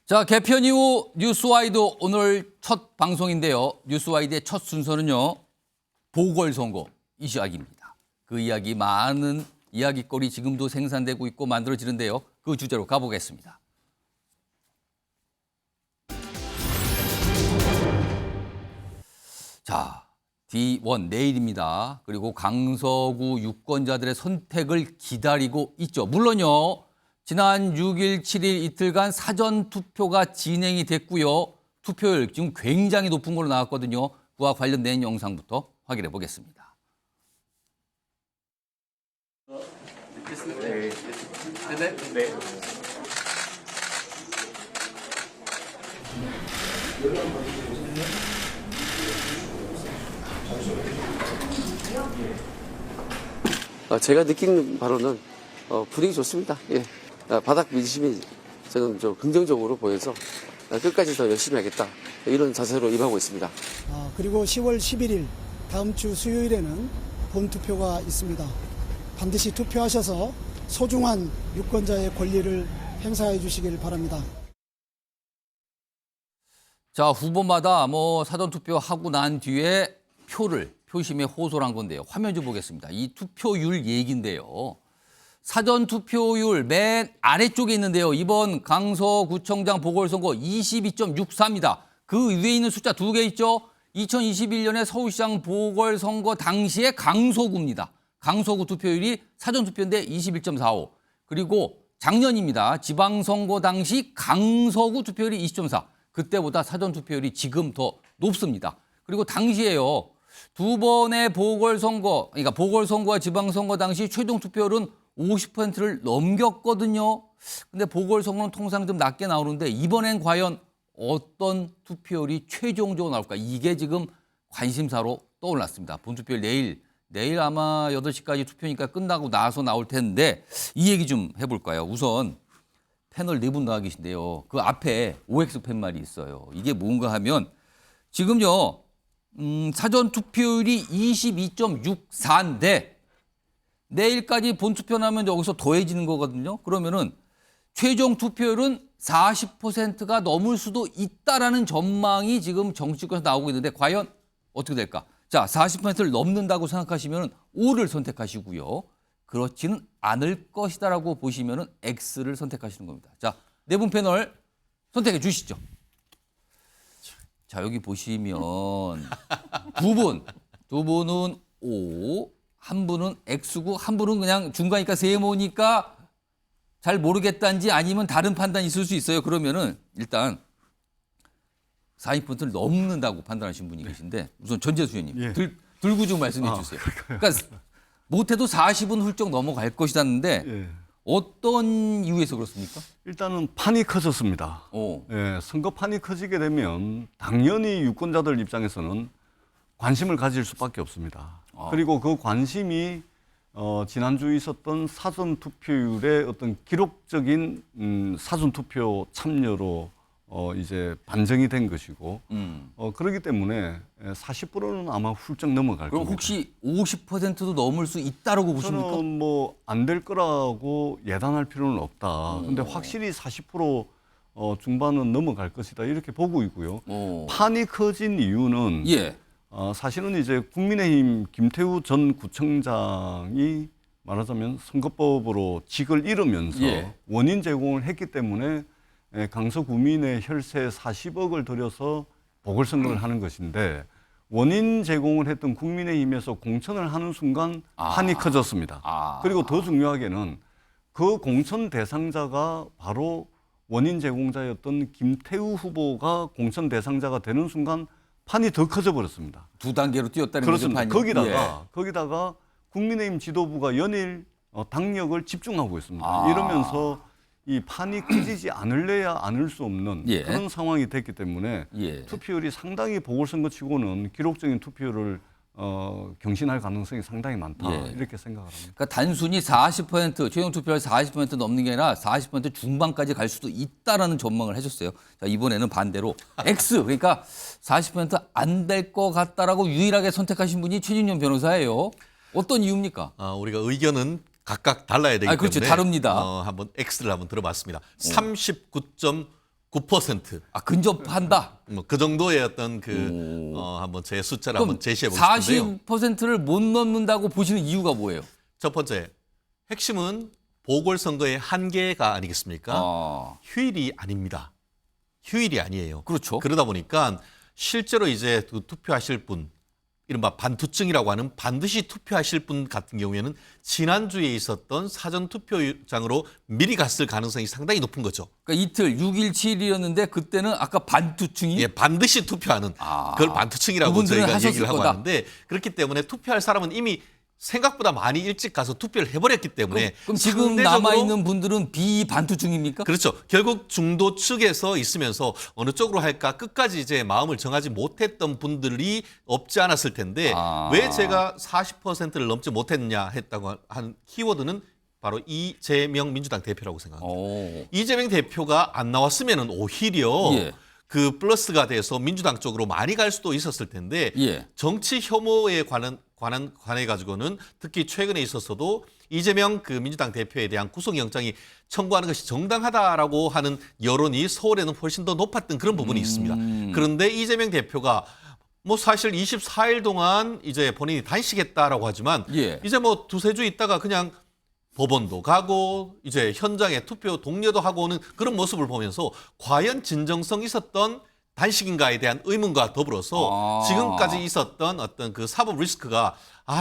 자, 개편 이후 뉴스와이드 오늘 첫 방송인데요. 뉴스와이드의 첫 순서는요. 보궐선거 이 이야기입니다. 그 이야기 많은 이야기거리 지금도 생산되고 있고 만들어지는데요. 그 주제로 가보겠습니다. 자, D1 내일입니다. 그리고 강서구 유권자들의 선택을 기다리고 있죠. 물론요. 지난 6일, 7일 이틀간 사전 투표가 진행이 됐고요. 투표율 지금 굉장히 높은 걸로 나왔거든요. 그와 관련된 영상부터 확인해 보겠습니다. 네. 제가 느끼는 바로는 분위기 좋습니다. 예. 바닥 민심이 저는 좀 긍정적으로 보여서 끝까지 더 열심히 하겠다 이런 자세로 임하고 있습니다. 그리고 10월 11일 다음 주 수요일에는 본투표가 있습니다. 반드시 투표하셔서 소중한 유권자의 권리를 행사해 주시길 바랍니다. 자, 후보마다 사전 투표하고 난 뒤에 표심에 호소를 한 건데요. 화면 좀 보겠습니다. 이 투표율 얘기인데요. 사전 투표율 맨 아래쪽에 있는데요. 이번 강서구청장 보궐선거 22.64입니다. 그 위에 있는 숫자 두 개 있죠. 2021년에 서울시장 보궐선거 당시에 강서구입니다. 강서구 투표율이 사전 투표인데 21.45. 그리고 작년입니다. 지방선거 당시 강서구 투표율이 20.4. 그때보다 사전 투표율이 지금 더 높습니다. 그리고 당시에요. 두 번의 보궐선거, 그러니까 보궐선거와 지방선거 당시 최종 투표율은 50%를 넘겼거든요. 근데 보궐선거는 통상 좀 낮게 나오는데 이번엔 과연 어떤 투표율이 최종적으로 나올까? 이게 지금 관심사로 떠올랐습니다. 본투표율 내일 아마 8시까지 투표니까 끝나고 나서 나올 텐데 이 얘기 좀 해볼까요? 우선 패널 4분 나와 계신데요. 그 앞에 OX 팻말이 있어요. 이게 뭔가 하면 지금요. 사전 투표율이 22.64인데 내일까지 본투표 나면 여기서 더해지는 거거든요. 그러면은 최종 투표율은 40%가 넘을 수도 있다라는 전망이 지금 정치권에서 나오고 있는데 과연 어떻게 될까? 자, 40%를 넘는다고 생각하시면 O를 선택하시고요. 그렇지는 않을 것이다라고 보시면 X를 선택하시는 겁니다. 자, 4분 패널 선택해 주시죠. 자, 여기 보시면 두 분은 O, 한 분은 X고 한 분은 그냥 중간이니까 세모니까 잘 모르겠다는지 아니면 다른 판단이 있을 수 있어요. 그러면은 일단 40%를 넘는다고 판단하신 분이 계신데 우선 전재수 의원님 예. 들고 좀 말씀해 주세요. 그러니까 못해도 40은 훌쩍 넘어갈 것이라는데 예. 어떤 이유에서 그렇습니까? 일단은 판이 커졌습니다. 예, 선거판이 커지게 되면 당연히 유권자들 입장에서는 관심을 가질 수밖에 없습니다. 그리고 그 관심이 지난주 있었던 사전 투표율의 어떤 기록적인 사전 투표 참여로 이제 반정이 된 것이고 그렇기 때문에 40%는 아마 훌쩍 넘어갈 그럼 겁니다. 혹시 50%도 넘을 수 있다라고 보십니까? 저는 뭐 안 될 거라고 예단할 필요는 없다. 근데 확실히 40% 중반은 넘어갈 것이다 이렇게 보고 있고요. 판이 커진 이유는 예. 사실은 이제 국민의힘 김태우 전 구청장이 말하자면 선거법으로 직을 잃으면서 예. 원인 제공을 했기 때문에 강서구민의 혈세 40억을 들여서 보궐선거를 하는 것인데 원인 제공을 했던 국민의힘에서 공천을 하는 순간 판이 커졌습니다. 그리고 더 중요하게는 그 공천 대상자가 바로 원인 제공자였던 김태우 후보가 공천 대상자가 되는 순간 판이 더 커져 버렸습니다. 두 단계로 뛰었다는 그렇습니다. 거죠, 판이. 거기다가 국민의힘 지도부가 연일 당력을 집중하고 있습니다. 이러면서 이 판이 커지지 않을래야 않을 수 없는 그런 상황이 됐기 때문에 투표율이 상당히 보궐선거치고는 기록적인 투표율을 경신할 가능성이 상당히 많다 이렇게 생각을 합니다. 그러니까 단순히 40% 최종 투표율 40% 넘는 게 아니라 40% 중반까지 갈 수도 있다라는 전망을 해줬어요. 자, 이번에는 반대로 X 그러니까 40% 안 될 것 같다라고 유일하게 선택하신 분이 최진녕 변호사예요. 어떤 이유입니까? 우리가 의견은 각각 달라야 되기 그렇죠. 때문에 다릅니다. 한번 X를 한번 들어봤습니다. 39.9 9%. 근접한다. 뭐 그 정도의 어떤 한번 제 숫자를 한번 제시해 보고 싶은데요. 40%를 못 넘는다고 보시는 이유가 뭐예요? 첫 번째, 핵심은 보궐선거의 한계가 아니겠습니까? 휴일이 아닙니다. 휴일이 아니에요. 그렇죠. 그러다 보니까 실제로 이제 투표하실 분, 이른바 반투증이라고 하는 반드시 투표하실 분 같은 경우에는 지난주에 있었던 사전투표장으로 미리 갔을 가능성이 상당히 높은 거죠. 그러니까 이틀 6일 7일이었는데 그때는 아까 반투층이 예, 반드시 투표하는 그걸 반투증이라고 그분들은 저희가 하셨을 얘기를 하고 거다. 하는데 그렇기 때문에 투표할 사람은 이미 생각보다 많이 일찍 가서 투표를 해버렸기 때문에 그럼 지금 상대적으로- 남아있는 분들은 비반투층입니까? 그렇죠. 결국 중도 측에서 있으면서 어느 쪽으로 할까 끝까지 이제 마음을 정하지 못했던 분들이 없지 않았을 텐데 왜 제가 40%를 넘지 못했냐 했다고 한 키워드는 바로 이재명 민주당 대표라고 생각합니다. 이재명 대표가 안 나왔으면은 오히려 예. 그 플러스가 돼서 민주당 쪽으로 많이 갈 수도 있었을 텐데 예. 정치 혐오에 관해 가지고는 특히 최근에 있어서도 이재명 그 민주당 대표에 대한 구속영장이 청구하는 것이 정당하다라고 하는 여론이 서울에는 훨씬 더 높았던 그런 부분이 있습니다. 그런데 이재명 대표가 뭐 사실 24일 동안 이제 본인이 단식했다라고 하지만 예. 이제 뭐 두세 주 있다가 그냥 법원도 가고 이제 현장에 투표 동료도 하고 오는 그런 모습을 보면서 과연 진정성 있었던 단식인가에 대한 의문과 더불어서 지금까지 있었던 어떤 그 사법 리스크가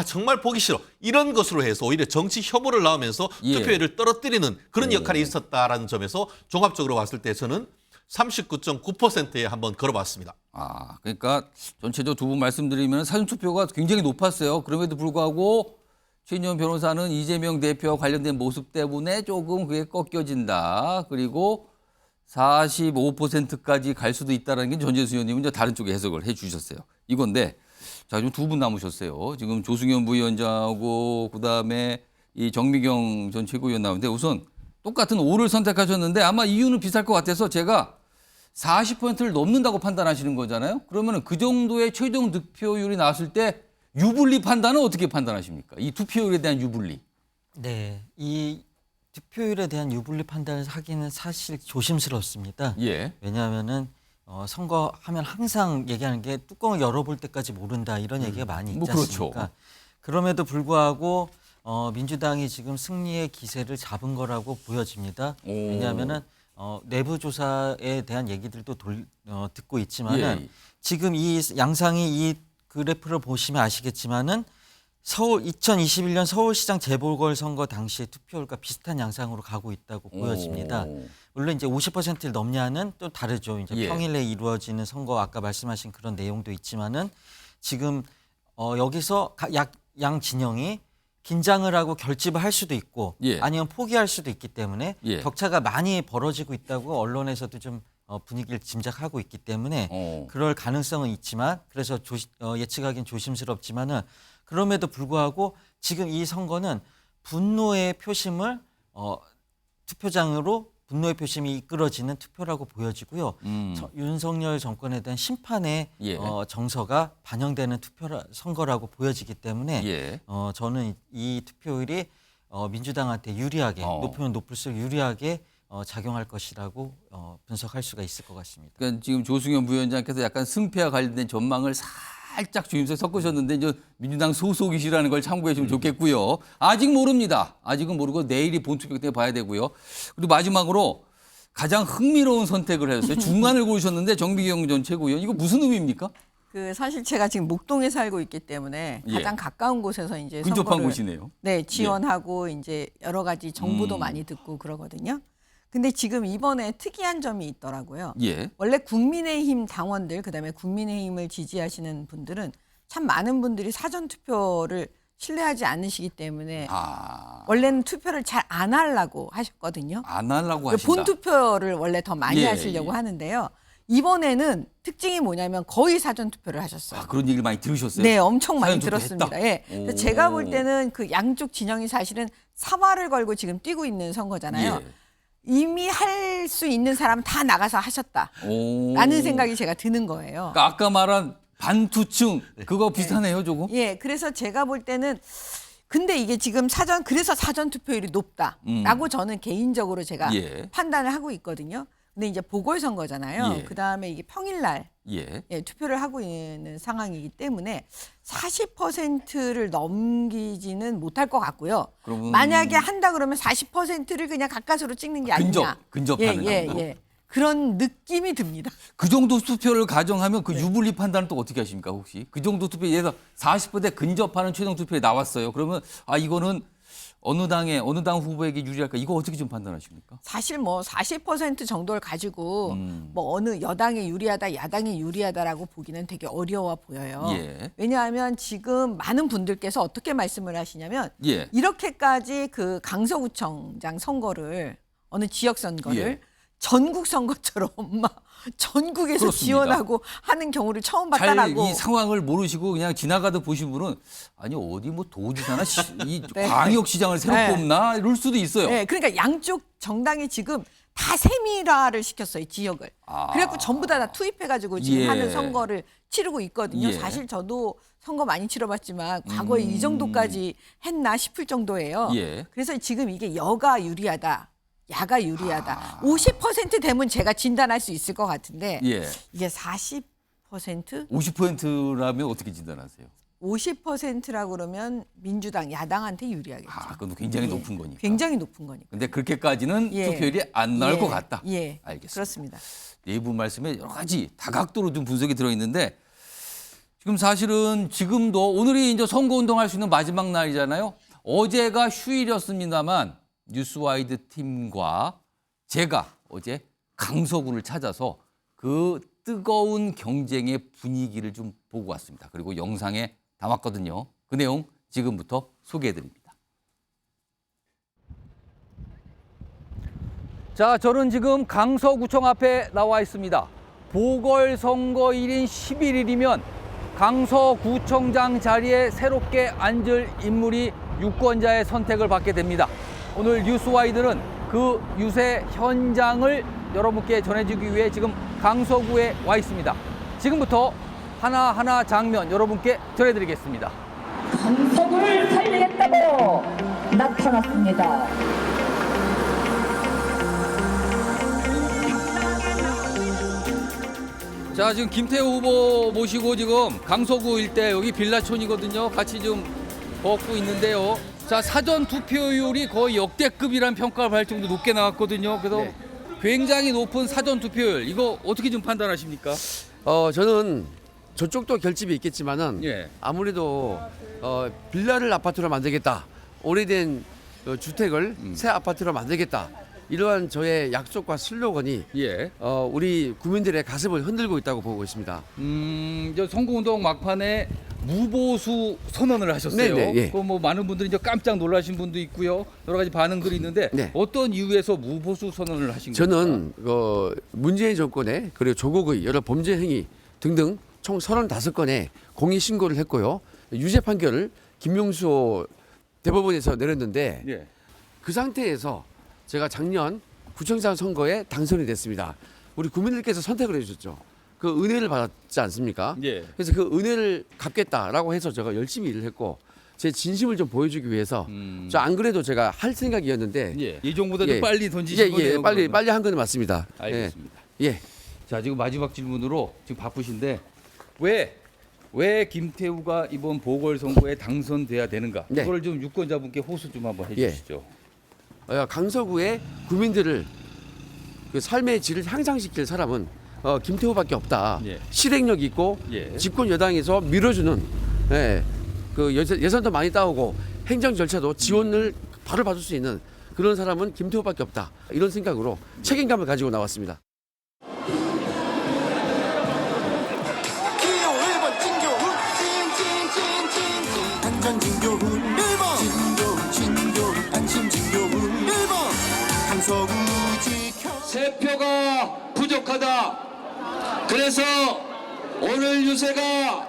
정말 보기 싫어 이런 것으로 해서 오히려 정치 혐오를 낳으면서 예. 투표율을 떨어뜨리는 그런 역할이 있었다라는 점에서 종합적으로 봤을 때 저는 39.9%에 한번 걸어봤습니다. 그러니까 전체적으로 두 분 말씀드리면 사전투표가 굉장히 높았어요. 그럼에도 불구하고 최인현 변호사는 이재명 대표와 관련된 모습 때문에 조금 그게 꺾여진다. 그리고 45%까지 갈 수도 있다는 게 전재수 의원님은 이제 다른 쪽에 해석을 해 주셨어요. 이건데, 자, 지금 두 분 남으셨어요. 지금 조승현 부위원장하고 그다음에 이 정미경 전 최고위원 나오는데 우선 똑같은 5를 선택하셨는데 아마 이유는 비슷할 것 같아서 제가 40%를 넘는다고 판단하시는 거잖아요. 그러면 그 정도의 최종 득표율이 나왔을 때 유불리 판단은 어떻게 판단하십니까? 이 투표율에 대한 유불리. 네, 이 득표율에 대한 유불리 판단을 하기는 사실 조심스럽습니다. 예. 왜냐하면은 선거하면 항상 얘기하는 게 뚜껑을 열어볼 때까지 모른다 이런 얘기가 많이 있지 뭐 않습니까? 그렇죠. 그럼에도 불구하고 민주당이 지금 승리의 기세를 잡은 거라고 보여집니다. 왜냐하면은 내부 조사에 대한 얘기들도 듣고 있지만은 예. 지금 이 양상이 이 그래프를 보시면 아시겠지만은 2021년 서울시장 재보궐선거 당시의 투표율과 비슷한 양상으로 가고 있다고 보여집니다. 물론 이제 50%를 넘냐는 또 다르죠. 이제 예. 평일에 이루어지는 선거 아까 말씀하신 그런 내용도 있지만은 지금 여기서 양 진영이 긴장을 하고 결집을 할 수도 있고 예. 아니면 포기할 수도 있기 때문에 예. 격차가 많이 벌어지고 있다고 언론에서도 좀 분위기를 짐작하고 있기 때문에 그럴 가능성은 있지만 그래서 예측하기는 조심스럽지만은 그럼에도 불구하고 지금 이 선거는 분노의 표심을 투표장으로 분노의 표심이 이끌어지는 투표라고 보여지고요. 윤석열 정권에 대한 심판의 예. 정서가 반영되는 선거라고 보여지기 때문에 예. 저는 이 투표율이 민주당한테 유리하게 높으면 높을수록 유리하게 작용할 것이라고 분석할 수가 있을 것 같습니다. 그러니까 지금 조승현 부위원장께서 약간 승패와 관련된 전망을 살짝 조임새 섞으셨는데 이제 민주당 소속이시라는 걸 참고해 주면 좋겠고요. 아직 모릅니다. 아직은 모르고 내일이 본투표 때 봐야 되고요. 그리고 마지막으로 가장 흥미로운 선택을 하셨어요. 중간을 고르셨는데 정미경 전 최고위원 이거 무슨 의미입니까? 사실 제가 지금 목동에 살고 있기 때문에 예. 가장 가까운 곳에서 이제 근접한 선거를 곳이네요. 네, 지원하고 이제 여러 가지 정보도 많이 듣고 그러거든요. 근데 지금 이번에 특이한 점이 있더라고요. 예. 원래 국민의힘 당원들 그다음에 국민의힘을 지지하시는 분들은 참 많은 분들이 사전 투표를 신뢰하지 않으시기 때문에 원래는 투표를 잘 안 하려고 하셨거든요. 안 하려고 하신다. 본 투표를 원래 더 많이 예, 하시려고 예. 하는데요. 이번에는 특징이 뭐냐면 거의 사전 투표를 하셨어요. 그런 얘기를 많이 들으셨어요? 네, 엄청 많이 사전 투표 들었습니다. 했다? 예. 오. 근데 제가 볼 때는 그 양쪽 진영이 사실은 사활을 걸고 지금 뛰고 있는 선거잖아요. 예. 이미 할 수 있는 사람은 다 나가서 하셨다라는 오. 생각이 제가 드는 거예요. 그러니까 아까 말한 반투층 그거 비슷하네요, 조금. 예, 그래서 제가 볼 때는 근데 이게 지금 그래서 사전 투표율이 높다라고 저는 개인적으로 제가 예. 판단을 하고 있거든요. 근데 이제 보궐선거잖아요. 예. 그다음에 이게 평일날 예. 투표를 하고 있는 상황이기 때문에 40%를 넘기지는 못할 것 같고요. 그러면 만약에 한다 그러면 40%를 그냥 가까스로 찍는 게 아니냐. 근접하는 예, 정도. 예. 그런 느낌이 듭니다. 그 정도 투표를 가정하면 그 유불리 판단은 또 어떻게 하십니까 혹시? 그 정도 투표 예를 들어 40% 근접하는 최종 투표에 나왔어요. 그러면 이거는 어느 당 후보에게 유리할까? 이거 어떻게 좀 판단하십니까? 사실 뭐 40% 정도를 가지고 뭐 어느 여당에 유리하다, 야당에 유리하다라고 보기는 되게 어려워 보여요. 예. 왜냐하면 지금 많은 분들께서 어떻게 말씀을 하시냐면 예. 이렇게까지 그 강서구청장 선거를 어느 지역 선거를 예. 전국 선거처럼 막 전국에서 그렇습니다. 지원하고 하는 경우를 처음 잘 봤다라고. 이 상황을 모르시고 그냥 지나가다 보신 분은 아니 어디 뭐 도지사나 이 네. 광역시장을 새로 네. 뽑나 이럴 수도 있어요. 네, 그러니까 양쪽 정당이 지금 다 세밀화를 시켰어요, 지역을. 그래갖고 전부 다 투입해가지고 지금 예. 하는 선거를 치르고 있거든요. 예. 사실 저도 선거 많이 치러봤지만 과거에 이 정도까지 했나 싶을 정도예요. 예. 그래서 지금 이게 여가 유리하다. 야가 유리하다. 50% 되면 제가 진단할 수 있을 것 같은데 예. 이게 40%? 50%라면 어떻게 진단하세요? 50%라고 그러면 민주당, 야당한테 유리하겠죠. 그건 굉장히 높은 거니까. 굉장히 높은 거니까. 근데 그렇게까지는 예. 투표율이 안 나올 예. 것 같다. 예, 알겠습니다. 그렇습니다. 네 분 말씀에 여러 가지 다각도로 좀 분석이 들어있는데 지금 사실은 지금도 오늘이 이제 선거운동할 수 있는 마지막 날이잖아요. 어제가 휴일이었습니다만 뉴스와이드 팀과 제가 어제 강서구를 찾아서 그 뜨거운 경쟁의 분위기를 좀 보고 왔습니다. 그리고 영상에 담았거든요. 그 내용 지금부터 소개해드립니다. 자, 저는 지금 강서구청 앞에 나와 있습니다. 보궐선거일인 11일이면 강서구청장 자리에 새롭게 앉을 인물이 유권자의 선택을 받게 됩니다. 오늘 뉴스와이드는 그 유세 현장을 여러분께 전해주기 위해 지금 강서구에 와 있습니다. 지금부터 하나하나 장면 여러분께 전해드리겠습니다. 강서구를 살리겠다고 나타났습니다. 자, 지금 김태우 후보 모시고 지금 강서구 일대 여기 빌라촌이거든요. 같이 좀 걷고 있는데요. 자, 사전 투표율이 거의 역대급이란 평가를 받을 정도 높게 나왔거든요. 그래서 굉장히 높은 사전 투표율 이거 어떻게 좀 판단하십니까? 저는 저쪽도 결집이 있겠지만은 예. 아무래도 빌라를 아파트로 만들겠다. 오래된 주택을 새 아파트로 만들겠다. 이러한 저의 약속과 슬로건이 예. 우리 국민들의 가슴을 흔들고 있다고 보고 있습니다. 저 선거운동 막판에 무보수 선언을 하셨어요. 네네, 예. 그 뭐 많은 분들이 이제 깜짝 놀라신 분도 있고요. 여러 가지 반응들이 있는데 네. 어떤 이유에서 무보수 선언을 하신 거예요? 저는 문재인 정권의 그리고 조국의 여러 범죄 행위 등등 총 35건의 공익 신고를 했고요. 유죄 판결을 김명수 대법원에서 내렸는데 예. 그 상태에서 제가 작년 구청장 선거에 당선이 됐습니다. 우리 국민들께서 선택을 해주셨죠. 그 은혜를 받았지 않습니까? 예. 그래서 그 은혜를 갚겠다라고 해서 제가 열심히 일을 했고 제 진심을 좀 보여주기 위해서 저 안 그래도 제가 할 생각이었는데 예. 예정보다 좀 예. 빨리 던지신 거네요. 예, 그러면. 빨리 한 건 맞습니다. 알겠습니다. 예. 자, 지금 마지막 질문으로 지금 바쁘신데 왜 김태우가 이번 보궐선거에 당선돼야 되는가? 네. 이걸 좀 유권자분께 호소 좀 한번 해주시죠. 강서구의 국민들을 그 삶의 질을 향상시킬 사람은 김태호밖에 없다. 예. 실행력 있고 예. 집권 여당에서 밀어주는 그 예산도 많이 따오고 행정 절차도 지원을 바로 받을 수 있는 그런 사람은 김태호밖에 없다. 이런 생각으로 책임감을 가지고 나왔습니다. 안전 진교훈 1번 진교훈 안심 진교훈 1번 강서구 지켜 세 표가 부족하다. 그래서 오늘 유세가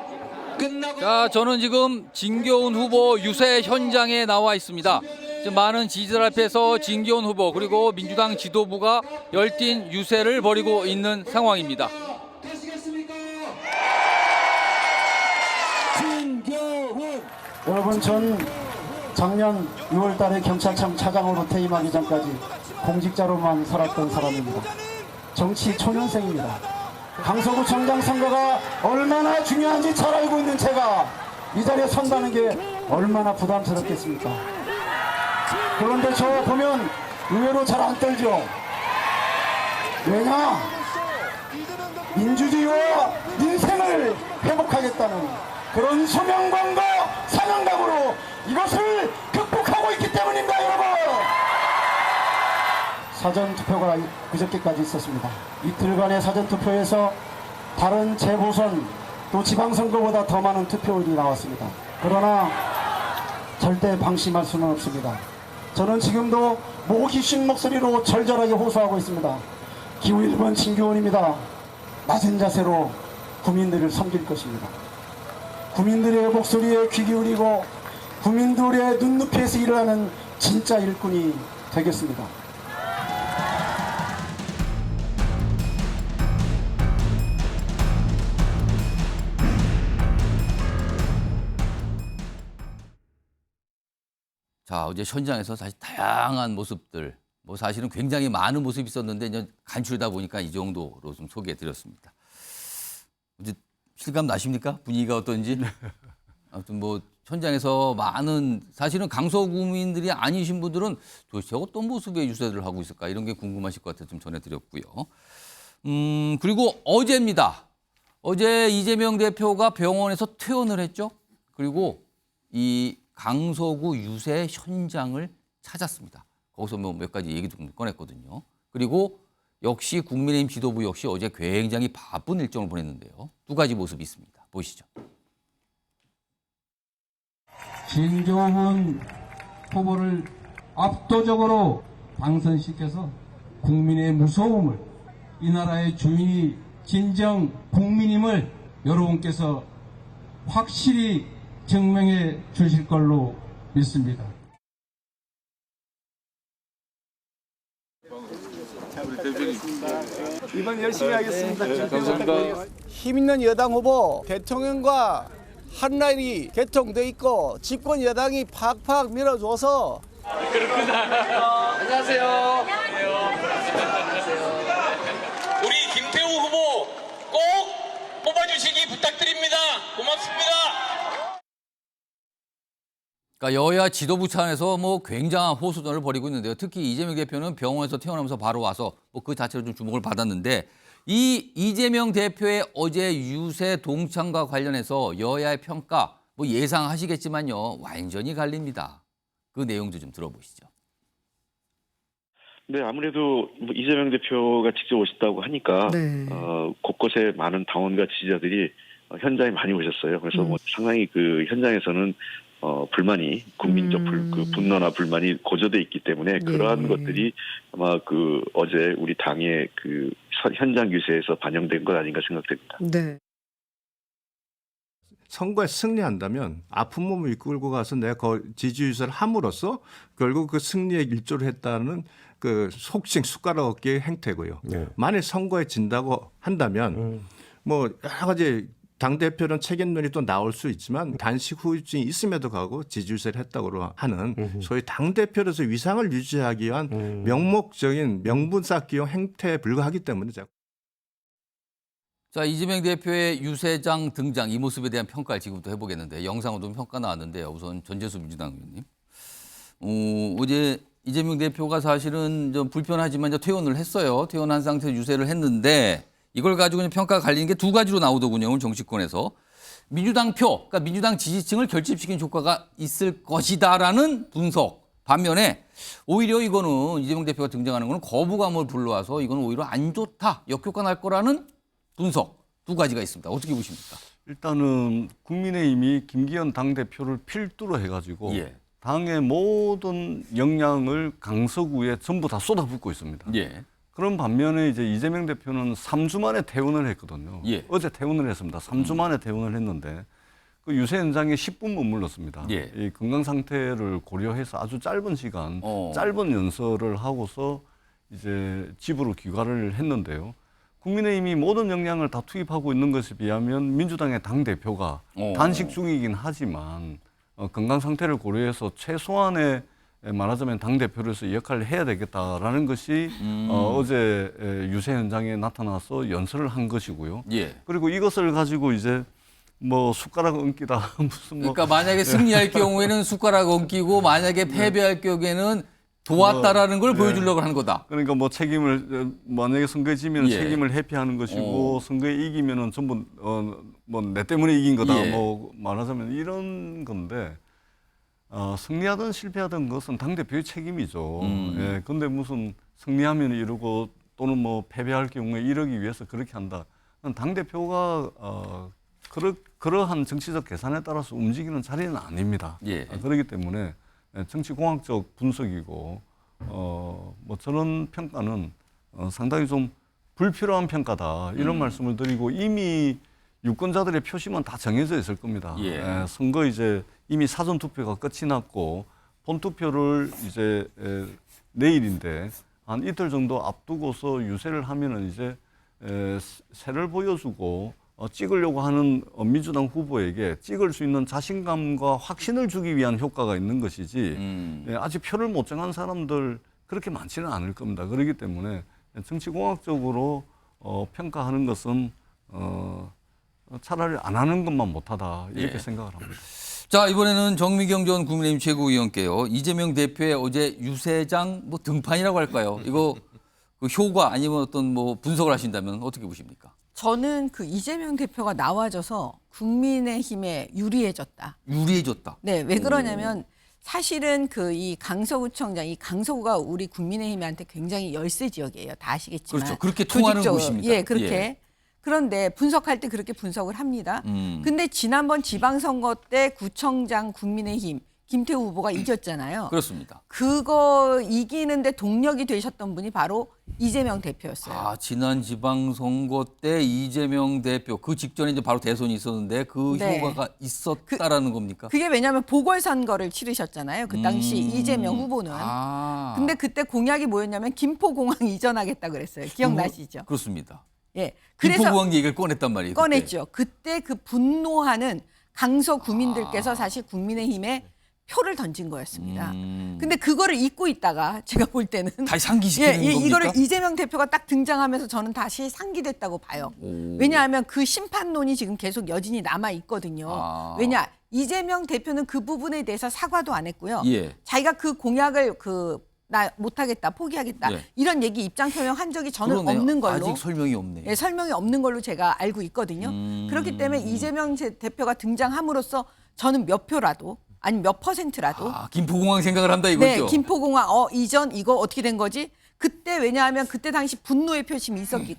끝나고 자, 저는 지금 진교훈 후보 유세 현장에 나와 있습니다. 지금 많은 지지자들 앞에서 진교훈 후보 그리고 민주당 지도부가 열띤 유세를 벌이고 있는 상황입니다. 여러분, 전 작년 6월 달에 경찰청 차장으로 퇴임하기 전까지 공직자로만 살았던 사람입니다. 정치 초년생입니다. 강서구청장 선거가 얼마나 중요한지 잘 알고 있는 제가 이 자리에 선다는 게 얼마나 부담스럽겠습니까? 그런데 저 보면 의외로 잘 안 떨죠. 왜냐? 민주주의와 민생을 회복하겠다는 그런 소명감과 사명감으로 이것을 극복하고 있기 때문입니다, 여러분. 사전투표가 그저께까지 있었습니다. 이틀간의 사전투표에서 다른 재보선 또 지방선거보다 더 많은 투표율이 나왔습니다. 그러나 절대 방심할 수는 없습니다. 저는 지금도 목이 쉰 목소리로 절절하게 호소하고 있습니다. 기호 1번 진교원입니다. 낮은 자세로 국민들을 섬길 것입니다. 국민들의 목소리에 귀 기울이고 국민들의 눈높이에서 일어나는 진짜 일꾼이 되겠습니다. 자, 어제 현장에서 사실 다양한 모습들, 뭐 사실은 굉장히 많은 모습이 있었는데 이제 간추리다 보니까 이 정도로 좀 소개해 드렸습니다. 이제 실감 나십니까? 분위기가 어떤지? 아무튼 뭐 현장에서 많은 사실은 강서구민들이 아니신 분들은 도대체 어떤 모습의 유세를 하고 있을까 이런 게 궁금하실 것 같아서 좀 전해드렸고요. 그리고 어제입니다. 어제 이재명 대표가 병원에서 퇴원을 했죠. 그리고 이 강서구 유세 현장을 찾았습니다. 거기서 뭐 몇 가지 얘기도 꺼냈거든요. 그리고 역시 국민의힘 지도부 역시 어제 굉장히 바쁜 일정을 보냈는데요. 두 가지 모습이 있습니다. 보시죠. 진교훈 후보를 압도적으로 당선시켜서 국민의 무서움을, 이 나라의 주인이 진정 국민임을 여러분께서 확실히 증명해 주실 걸로 믿습니다. 이번 열심히 하겠습니다. 감사합니다. 힘 있는 여당 후보 대통령과 한 라인이 개통돼 있고 집권 여당이 팍팍 밀어줘서. 안녕하세요. 우리 김태우 후보 꼭 뽑아주시기 부탁드립니다. 고맙습니다. 그러니까 여야 지도부 차원에서 뭐 굉장한 호소전을 벌이고 있는데요. 특히 이재명 대표는 병원에서 퇴원하면서 바로 와서 뭐 그 자체로 좀 주목을 받았는데 이 이재명 대표의 어제 유세 동참과 관련해서 여야의 평가 뭐 예상하시겠지만요. 완전히 갈립니다. 그 내용도 좀 들어보시죠. 네, 아무래도 뭐 이재명 대표가 직접 오셨다고 하니까 곳곳에 많은 당원과 지지자들이 현장에 많이 오셨어요. 그래서 뭐 상당히 그 현장에서는 불만이 국민적 그 분노나 불만이 고조돼 있기 때문에 그러한 것들이 아마 그 어제 우리 당의 그 현장 유세에서 반영된 것 아닌가 생각됩니다. 네. 선거에 승리한다면 아픈 몸을 이끌고 가서 내가 지지 유세를 함으로써 결국 그 승리에 일조를 했다는 그 속칭 숟가락 얻기의 행태고요. 만일 선거에 진다고 한다면 뭐 여러 가지 당대표는 책임론이 또 나올 수 있지만 단식 후유증이 있음에도 가고 지지유세를 했다고 하는 소위 당대표로서 위상을 유지하기 위한 명목적인 명분 쌓기용 행태에 불과하기 때문에 자, 이재명 대표의 유세장 등장 이 모습에 대한 평가를 지금부터 해보겠는데 영상으로도 평가 나왔는데요. 우선 전재수 민주당 의원님. 어제 이재명 대표가 사실은 좀 불편하지만 이제 퇴원을 했어요. 퇴원한 상태에서 유세를 했는데 이걸 가지고 평가가 갈리는 게 두 가지로 나오더군요. 오늘 정치권에서. 민주당 표, 그러니까 민주당 지지층을 결집시킨 효과가 있을 것이다라는 분석. 반면에 오히려 이거는 이재명 대표가 등장하는 거는 거부감을 불러와서 이건 오히려 안 좋다, 역효과 날 거라는 분석. 두 가지가 있습니다. 어떻게 보십니까? 일단은 국민의힘이 김기현 당대표를 필두로 해가지고 당의 모든 역량을 강서구에 전부 다 쏟아붓고 있습니다. 그런 반면에 이제 이재명 대표는 3주 만에 퇴원을 했거든요. 어제 퇴원을 했습니다. 3주 만에 퇴원을 했는데 그 유세 현장에 10분 머물렀습니다. 이 건강 상태를 고려해서 아주 짧은 시간, 짧은 연설을 하고서 이제 집으로 귀가를 했는데요. 국민의힘이 모든 역량을 다 투입하고 있는 것에 비하면 민주당의 당 대표가 단식 중이긴 하지만 건강 상태를 고려해서 최소한의 말하자면 당대표로서 역할을 해야 되겠다라는 것이 어제 유세 현장에 나타나서 연설을 한 것이고요. 예. 그리고 이것을 가지고 이제 뭐 숟가락 얹기다 무슨 뭐 그러니까 만약에 승리할 경우에는 숟가락 얹기고 만약에 패배할 경우에는 도왔다라는 걸 보여주려고 하는 거다. 그러니까 뭐 책임을 만약에 선거에 지면 예. 책임을 회피하는 것이고 선거에 이기면은 전부 뭐 내 때문에 이긴 거다. 예. 뭐 말하자면 이런 건데 승리하든 실패하든 그것은 당 대표의 책임이죠. 예. 근데 무슨 승리하면 이러고 또는 뭐 패배할 경우에 이러기 위해서 그렇게 한다. 당 대표가 그러한 정치적 계산에 따라서 움직이는 자리는 아닙니다. 예. 그렇기 때문에 정치공학적 분석이고 뭐 저런 평가는 상당히 좀 불필요한 평가다 이런 말씀을 드리고 이미 유권자들의 표심은 다 정해져 있을 겁니다. 예. 선거 이제 이미 사전 투표가 끝이 났고 본 투표를 이제 내일인데 한 이틀 정도 앞두고서 유세를 하면은 이제 새를 보여주고 찍으려고 하는 민주당 후보에게 찍을 수 있는 자신감과 확신을 주기 위한 효과가 있는 것이지 아직 표를 못 정한 사람들 그렇게 많지는 않을 겁니다. 그렇기 때문에 정치공학적으로 평가하는 것은 차라리 안 하는 것만 못하다 이렇게 예. 생각을 합니다. 자, 이번에는 정미경 전 국민의힘 최고위원께요. 이재명 대표의 어제 유세장 뭐 등판이라고 할까요? 이거 그 효과 아니면 어떤 뭐 분석을 하신다면 어떻게 보십니까? 저는 그 이재명 대표가 나와줘서 국민의힘에 유리해졌다. 유리해졌다. 네, 왜 그러냐면 사실은 그 이 강서구청장, 이 강서구가 우리 국민의힘한테 굉장히 열세 지역이에요. 다 아시겠지만. 그렇죠. 그렇게 통하는 조직적으로. 곳입니다. 예, 그렇게. 예. 그런데 분석할 때 그렇게 분석을 합니다. 근데 지난번 지방선거 때 구청장 국민의힘 김태우 후보가 이겼잖아요. 그렇습니다. 그거 이기는데 동력이 되셨던 분이 바로 이재명 대표였어요. 아, 지난 지방선거 때 이재명 대표 그 직전에 이제 바로 대선이 있었는데 그 네. 효과가 있었다라는 겁니까? 그게 왜냐하면 보궐선거를 치르셨잖아요. 그 당시 이재명 후보는. 아. 근데 그때 공약이 뭐였냐면 김포공항 이전하겠다 그랬어요. 기억나시죠? 그렇습니다. 예. 그래서 김포공항 얘기를 꺼냈단 말이에요. 꺼냈죠. 그때 그 분노하는 강서 구민들께서 사실 국민의힘에 표를 던진 거였습니다. 근데 그거를 잊고 있다가 제가 볼 때는 다시 상기시키는 겁니까? 이거를 이재명 대표가 딱 등장하면서 저는 다시 상기됐다고 봐요. 왜냐하면 그 심판론이 지금 계속 여진이 남아 있거든요. 왜냐 이재명 대표는 그 부분에 대해서 사과도 안 했고요. 예. 자기가 그 공약을 나 못하겠다, 포기하겠다 예. 이런 얘기 입장 표명한 적이 저는 그러네요. 없는 걸로. 아직 설명이 없네요. 예, 설명이 없는 걸로 제가 알고 있거든요. 그렇기 때문에 이재명 대표가 등장함으로써 저는 몇 표라도 아니 몇 퍼센트라도 김포공항 생각을 한다 이거죠? 네, 김포공항 이전 이거 어떻게 된 거지? 그때 왜냐하면 그때 당시 분노의 표심이 있었기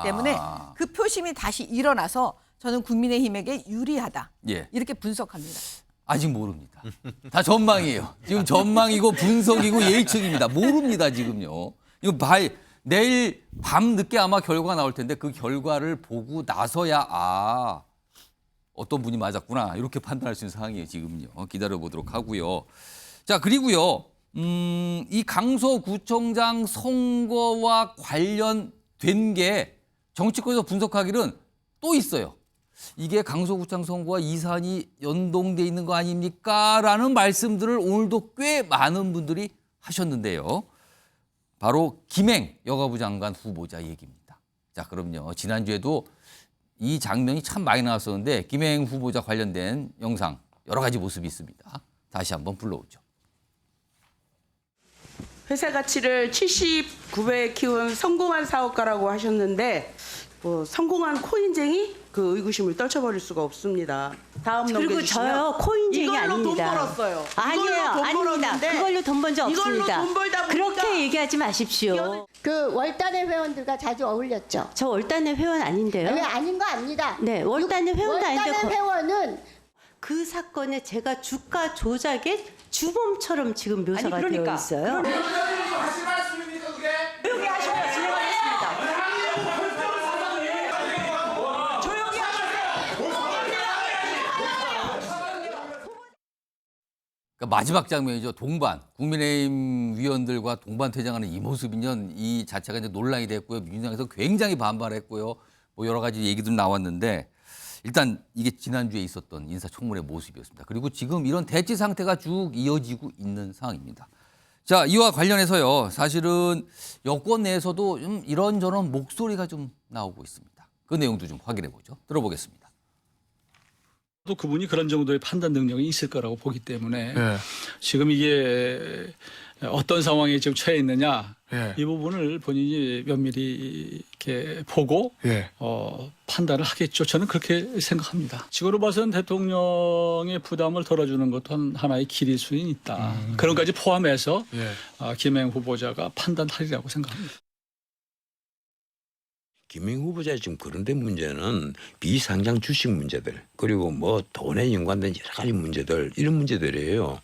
때문에 그 표심이 다시 일어나서 저는 국민의힘에게 유리하다. 예. 이렇게 분석합니다. 아직 모릅니다. 다 전망이에요. 지금 전망이고 분석이고 예측입니다. 모릅니다, 지금요. 이거 내일 밤 늦게 아마 결과가 나올 텐데 그 결과를 보고 나서야 어떤 분이 맞았구나 이렇게 판단할 수 있는 상황이에요, 지금요. 기다려보도록 하고요. 자, 그리고요. 이 강서구청장 선거와 관련된 게 정치권에서 분석하기는 또 있어요. 이게 강서구청 선거와 이 사안이 연동돼 있는 거 아닙니까? 라는 말씀들을 오늘도 꽤 많은 분들이 하셨는데요. 바로 김행 여가부 장관 후보자 얘기입니다. 자, 그럼요. 지난주에도 이 장면이 참 많이 나왔었는데 김행 후보자 관련된 영상 여러 가지 모습이 있습니다. 다시 한번 불러오죠. 회사 가치를 79배에 키운 성공한 사업가라고 하셨는데 성공한 코인쟁이? 그 의구심을 떨쳐버릴 수가 없습니다. 다음 그리고 넘겨주시면 저요 코인쟁이 이걸로 아닙니다. 돈 벌었어요. 아니에요, 이걸로 돈 아닙니다. 벌었는데 그걸로 돈 번 적 없습니다. 이걸로 돈 벌다 보니까 그렇게 얘기하지 마십시오. 그 월단의 회원들과 자주 어울렸죠. 저 월단의 회원 아닌데요. 왜 아닌 거 압니다. 네, 월단의 회원도 아닌데 월단의 회원은 그 사건에 제가 주가 조작의 주범처럼 지금 묘사가 되어 있어요. 조용히 하셔야 진행하겠습니다. 그러니까 마지막 장면이죠. 동반. 국민의힘 위원들과 동반 퇴장하는 이 모습이면 이 자체가 이제 논란이 됐고요. 민주당에서 굉장히 반발했고요. 뭐 여러 가지 얘기들 나왔는데 일단 이게 지난주에 있었던 인사청문회 모습이었습니다. 그리고 지금 이런 대치 상태가 쭉 이어지고 있는 상황입니다. 자, 이와 관련해서요. 사실은 여권 내에서도 좀 이런저런 목소리가 좀 나오고 있습니다. 그 내용도 좀 확인해 보죠. 들어보겠습니다. 또 그분이 그런 정도의 판단 능력이 있을 거라고 보기 때문에 지금 이게 어떤 상황에 지금 처해 있느냐 이 부분을 본인이 면밀히 이렇게 보고 판단을 하겠죠. 저는 그렇게 생각합니다. 지금으로 봐서는 대통령의 부담을 덜어주는 것도 하나의 길일 수는 있다. 그런 까지 포함해서 김행 후보자가 판단하리라고 생각합니다. 김행 후보자의 지금 거론된 문제는 비상장 주식 문제들 그리고 뭐 돈에 연관된 여러 가지 문제들 이런 문제들이에요.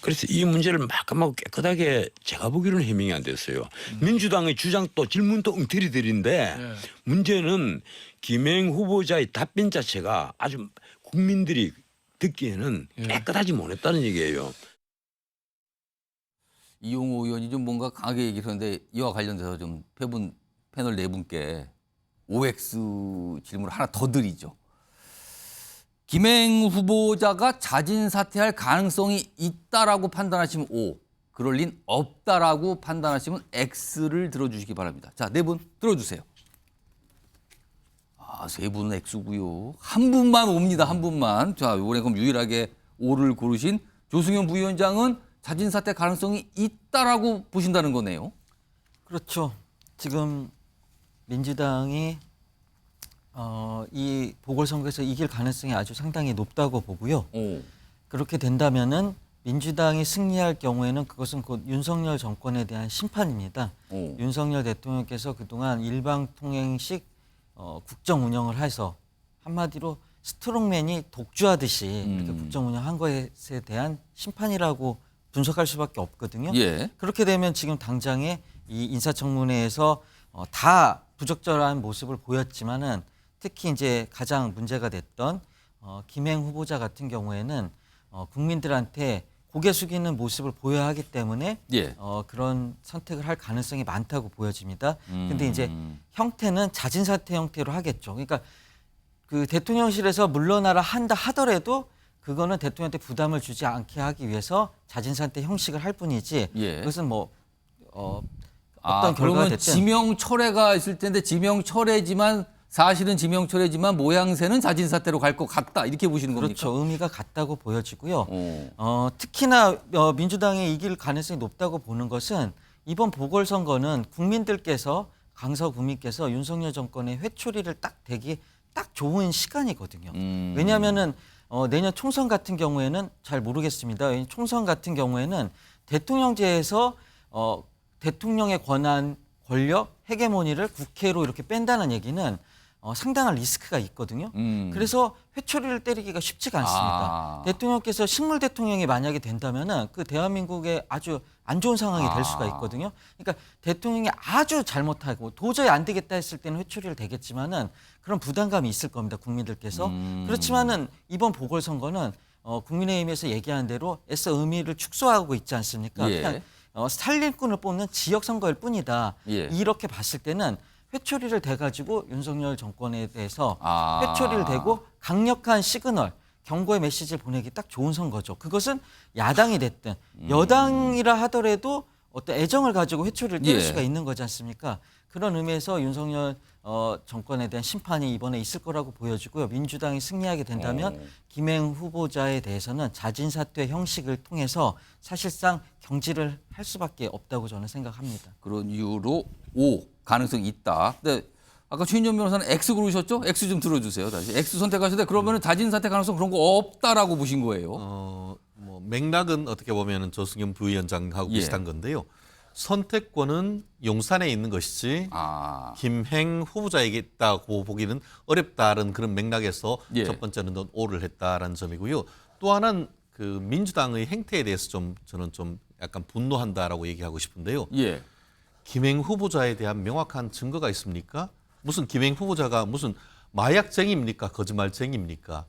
그래서 이 문제를 말끔하고 깨끗하게 제가 보기로는 해명이 안 됐어요. 민주당의 주장도 질문도 엉터리들인데 문제는 김행 후보자의 답변 자체가 아주 국민들이 듣기에는 깨끗하지 못했다는 얘기예요. 이용호 의원이 좀 뭔가 강하게 얘기를 하는데 이와 관련돼서 좀 패널 네 분께 OX 질문을 하나 더 드리죠. 김행 후보자가 자진 사퇴할 가능성이 있다라고 판단하시면 O, 그럴 린 없다라고 판단하시면 X를 들어주시기 바랍니다. 자, 네 분 들어주세요. 세 분은 X고요. 한 분만 O입니다. 한 분만. 자, 이번에 그럼 유일하게 O를 고르신 조승현 부위원장은 자진 사퇴 가능성이 있다라고 보신다는 거네요. 그렇죠. 지금 민주당이 이 보궐선거에서 이길 가능성이 아주 상당히 높다고 보고요. 그렇게 된다면은 민주당이 승리할 경우에는 그것은 곧 윤석열 정권에 대한 심판입니다. 윤석열 대통령께서 그동안 일방통행식 국정 운영을 해서 한마디로 스트롱맨이 독주하듯이 이렇게 국정 운영한 것에 대한 심판이라고 분석할 수밖에 없거든요. 그렇게 되면 지금 당장에 이 인사청문회에서 다 부적절한 모습을 보였지만은 특히 이제 가장 문제가 됐던 김행 후보자 같은 경우에는 국민들한테 고개 숙이는 모습을 보여야 하기 때문에 그런 선택을 할 가능성이 많다고 보여집니다. 근데 이제 형태는 자진 사퇴 형태로 하겠죠. 그러니까 그 대통령실에서 물러나라 한다 하더라도 그거는 대통령한테 부담을 주지 않게 하기 위해서 자진 사퇴 형식을 할 뿐이지 그것은 뭐 어떤 결과가 됐든 지명 철회가 있을 텐데 지명 철회지만 사실은 지명 철회지만 모양새는 자진 사퇴로 갈 것 같다 이렇게 보시는 겁니까? 그렇죠. 의미가 같다고 보여지고요. 특히나 민주당이 이길 가능성이 높다고 보는 것은 이번 보궐선거는 국민들께서 강서 구민께서 윤석열 정권의 회초리를 딱 대기 딱 좋은 시간이거든요. 왜냐하면은 내년 총선 같은 경우에는 잘 모르겠습니다. 총선 같은 경우에는 대통령제에서 대통령의 권한, 권력, 헤게모니를 국회로 이렇게 뺀다는 얘기는 상당한 리스크가 있거든요. 그래서 회초리를 때리기가 쉽지가 않습니다. 대통령께서 식물 대통령이 만약에 된다면은 그 대한민국에 아주 안 좋은 상황이 될 수가 있거든요. 그러니까 대통령이 아주 잘못하고 도저히 안 되겠다 했을 때는 회초리를 대겠지만은 그런 부담감이 있을 겁니다. 국민들께서. 그렇지만은 이번 보궐선거는 국민의힘에서 얘기하는 대로 애써 의미를 축소하고 있지 않습니까? 그냥 살림꾼을 뽑는 지역 선거일 뿐이다. 이렇게 봤을 때는 회초리를 대가지고 윤석열 정권에 대해서 회초리를 대고 강력한 시그널, 경고의 메시지를 보내기 딱 좋은 선거죠. 그것은 야당이 됐든 여당이라 하더라도 어떤 애정을 가지고 회초리를 때릴 수가 있는 거지 않습니까? 그런 의미에서 윤석열 정권에 대한 심판이 이번에 있을 거라고 보여지고요. 민주당이 승리하게 된다면 김행 후보자에 대해서는 자진 사퇴 형식을 통해서 사실상 경질을 할 수밖에 없다고 저는 생각합니다. 그런 이유로 O 가능성이 있다. 근데 아까 최인정 변호사는 X 고르셨죠? X 좀 들어주세요. 다시 X 선택하셨는데 그러면 자진 사퇴 가능성 그런 거 없다라고 보신 거예요? 뭐 맥락은 어떻게 보면 조승현 부위원장하고 비슷한 건데요. 선택권은 용산에 있는 것이지 김행 후보자에게 있다고 보기는 어렵다는 그런 맥락에서 첫 번째는 O를 했다라는 점이고요. 또 하나는 그 민주당의 행태에 대해서 저는 좀 약간 분노한다라고 얘기하고 싶은데요. 김행 후보자에 대한 명확한 증거가 있습니까? 무슨 김행 후보자가 무슨 마약쟁이입니까? 거짓말쟁이입니까?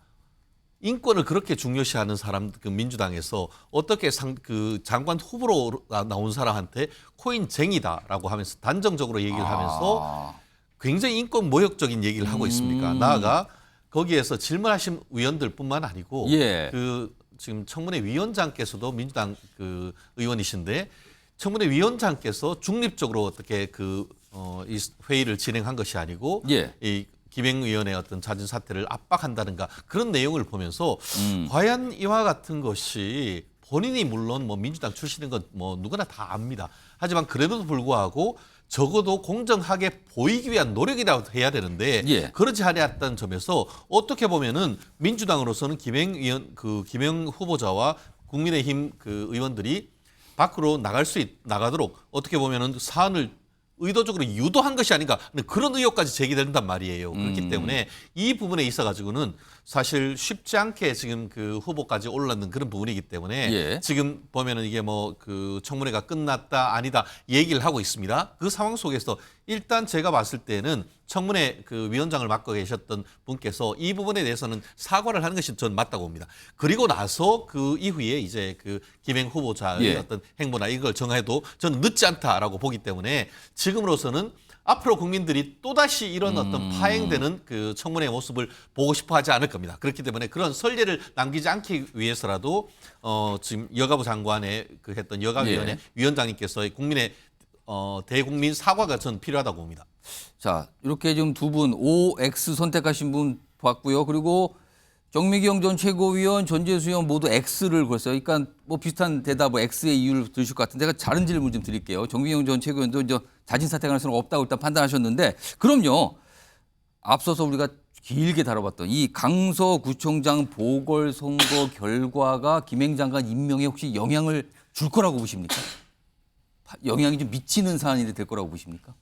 인권을 그렇게 중요시하는 사람, 그 민주당에서 어떻게 그 장관 후보로 나온 사람한테 코인쟁이다라고 하면서 단정적으로 얘기를 하면서 굉장히 인권 모욕적인 얘기를 하고 있습니까? 나아가 거기에서 질문하신 위원들뿐만 아니고 그 지금 청문회 위원장께서도 민주당 그 의원이신데 청문회 위원장께서 중립적으로 어떻게 이 회의를 진행한 것이 아니고 이 김행위원의 어떤 잦은 사태를 압박한다든가 그런 내용을 보면서 과연 이와 같은 것이 본인이 물론 뭐 민주당 출신인 건 뭐 누구나 다 압니다. 하지만 그래도 불구하고 적어도 공정하게 보이기 위한 노력이라도 해야 되는데 그렇지 않았다는 점에서 어떻게 보면은 민주당으로서는 김행 후보자와 국민의힘 의원들이 밖으로 나가도록 어떻게 보면은 사안을 의도적으로 유도한 것이 아닌가 그런 의혹까지 제기된단 말이에요. 그렇기 때문에 이 부분에 있어가지고는 사실 쉽지 않게 지금 후보까지 올랐는 그런 부분이기 때문에 지금 보면은 이게 뭐 청문회가 끝났다 아니다 얘기를 하고 있습니다. 그 상황 속에서 일단 제가 봤을 때는 청문회 위원장을 맡고 계셨던 분께서 이 부분에 대해서는 사과를 하는 것이 전 맞다고 봅니다. 그리고 나서 그 이후에 이제 김행 후보자의 어떤 행보나 이걸 정해도 저는 늦지 않다라고 보기 때문에 지금으로서는 앞으로 국민들이 또다시 이런 어떤 파행되는 청문회 모습을 보고 싶어 하지 않을 겁니다. 그렇기 때문에 그런 선례를 남기지 않기 위해서라도 지금 여가부 장관의 했던 여가위원회 위원장님께서의 국민의 대국민 사과가 전 필요하다고 봅니다. 자, 이렇게 지금 두 분 OX 선택하신 분 봤고요. 그리고 정미경 전 최고위원, 전재수 의원 모두 X를 걸었어요. 그러니까 뭐 비슷한 대답을 X의 이유를 들으실 것 같은데 제가 다른 질문 좀 드릴게요. 정미경 전 최고위원도 이제 자진 사퇴 가능성은 없다고 일단 판단하셨는데 그럼요. 앞서서 우리가 길게 다뤄봤던 이 강서구청장 보궐선거 결과가 김행 장관 임명에 혹시 영향을 줄 거라고 보십니까? 영향이 좀 미치는 사안이 될 거라고 보십니까?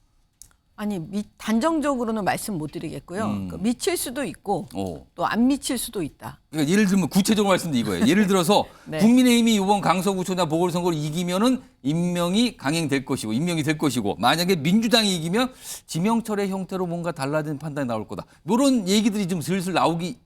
아니 단정적으로는 말씀 못 드리겠고요. 미칠 수도 있고 또 안 미칠 수도 있다. 그러니까 예를 들면 구체적으로 말씀드린 이거예요. 예를 들어서 국민의힘이 이번 강서구청장 보궐선거를 이기면은 임명이 강행될 것이고 임명이 될 것이고 만약에 민주당이 이기면 지명철의 형태로 뭔가 달라진 판단이 나올 거다. 이런 얘기들이 좀 슬슬 나오기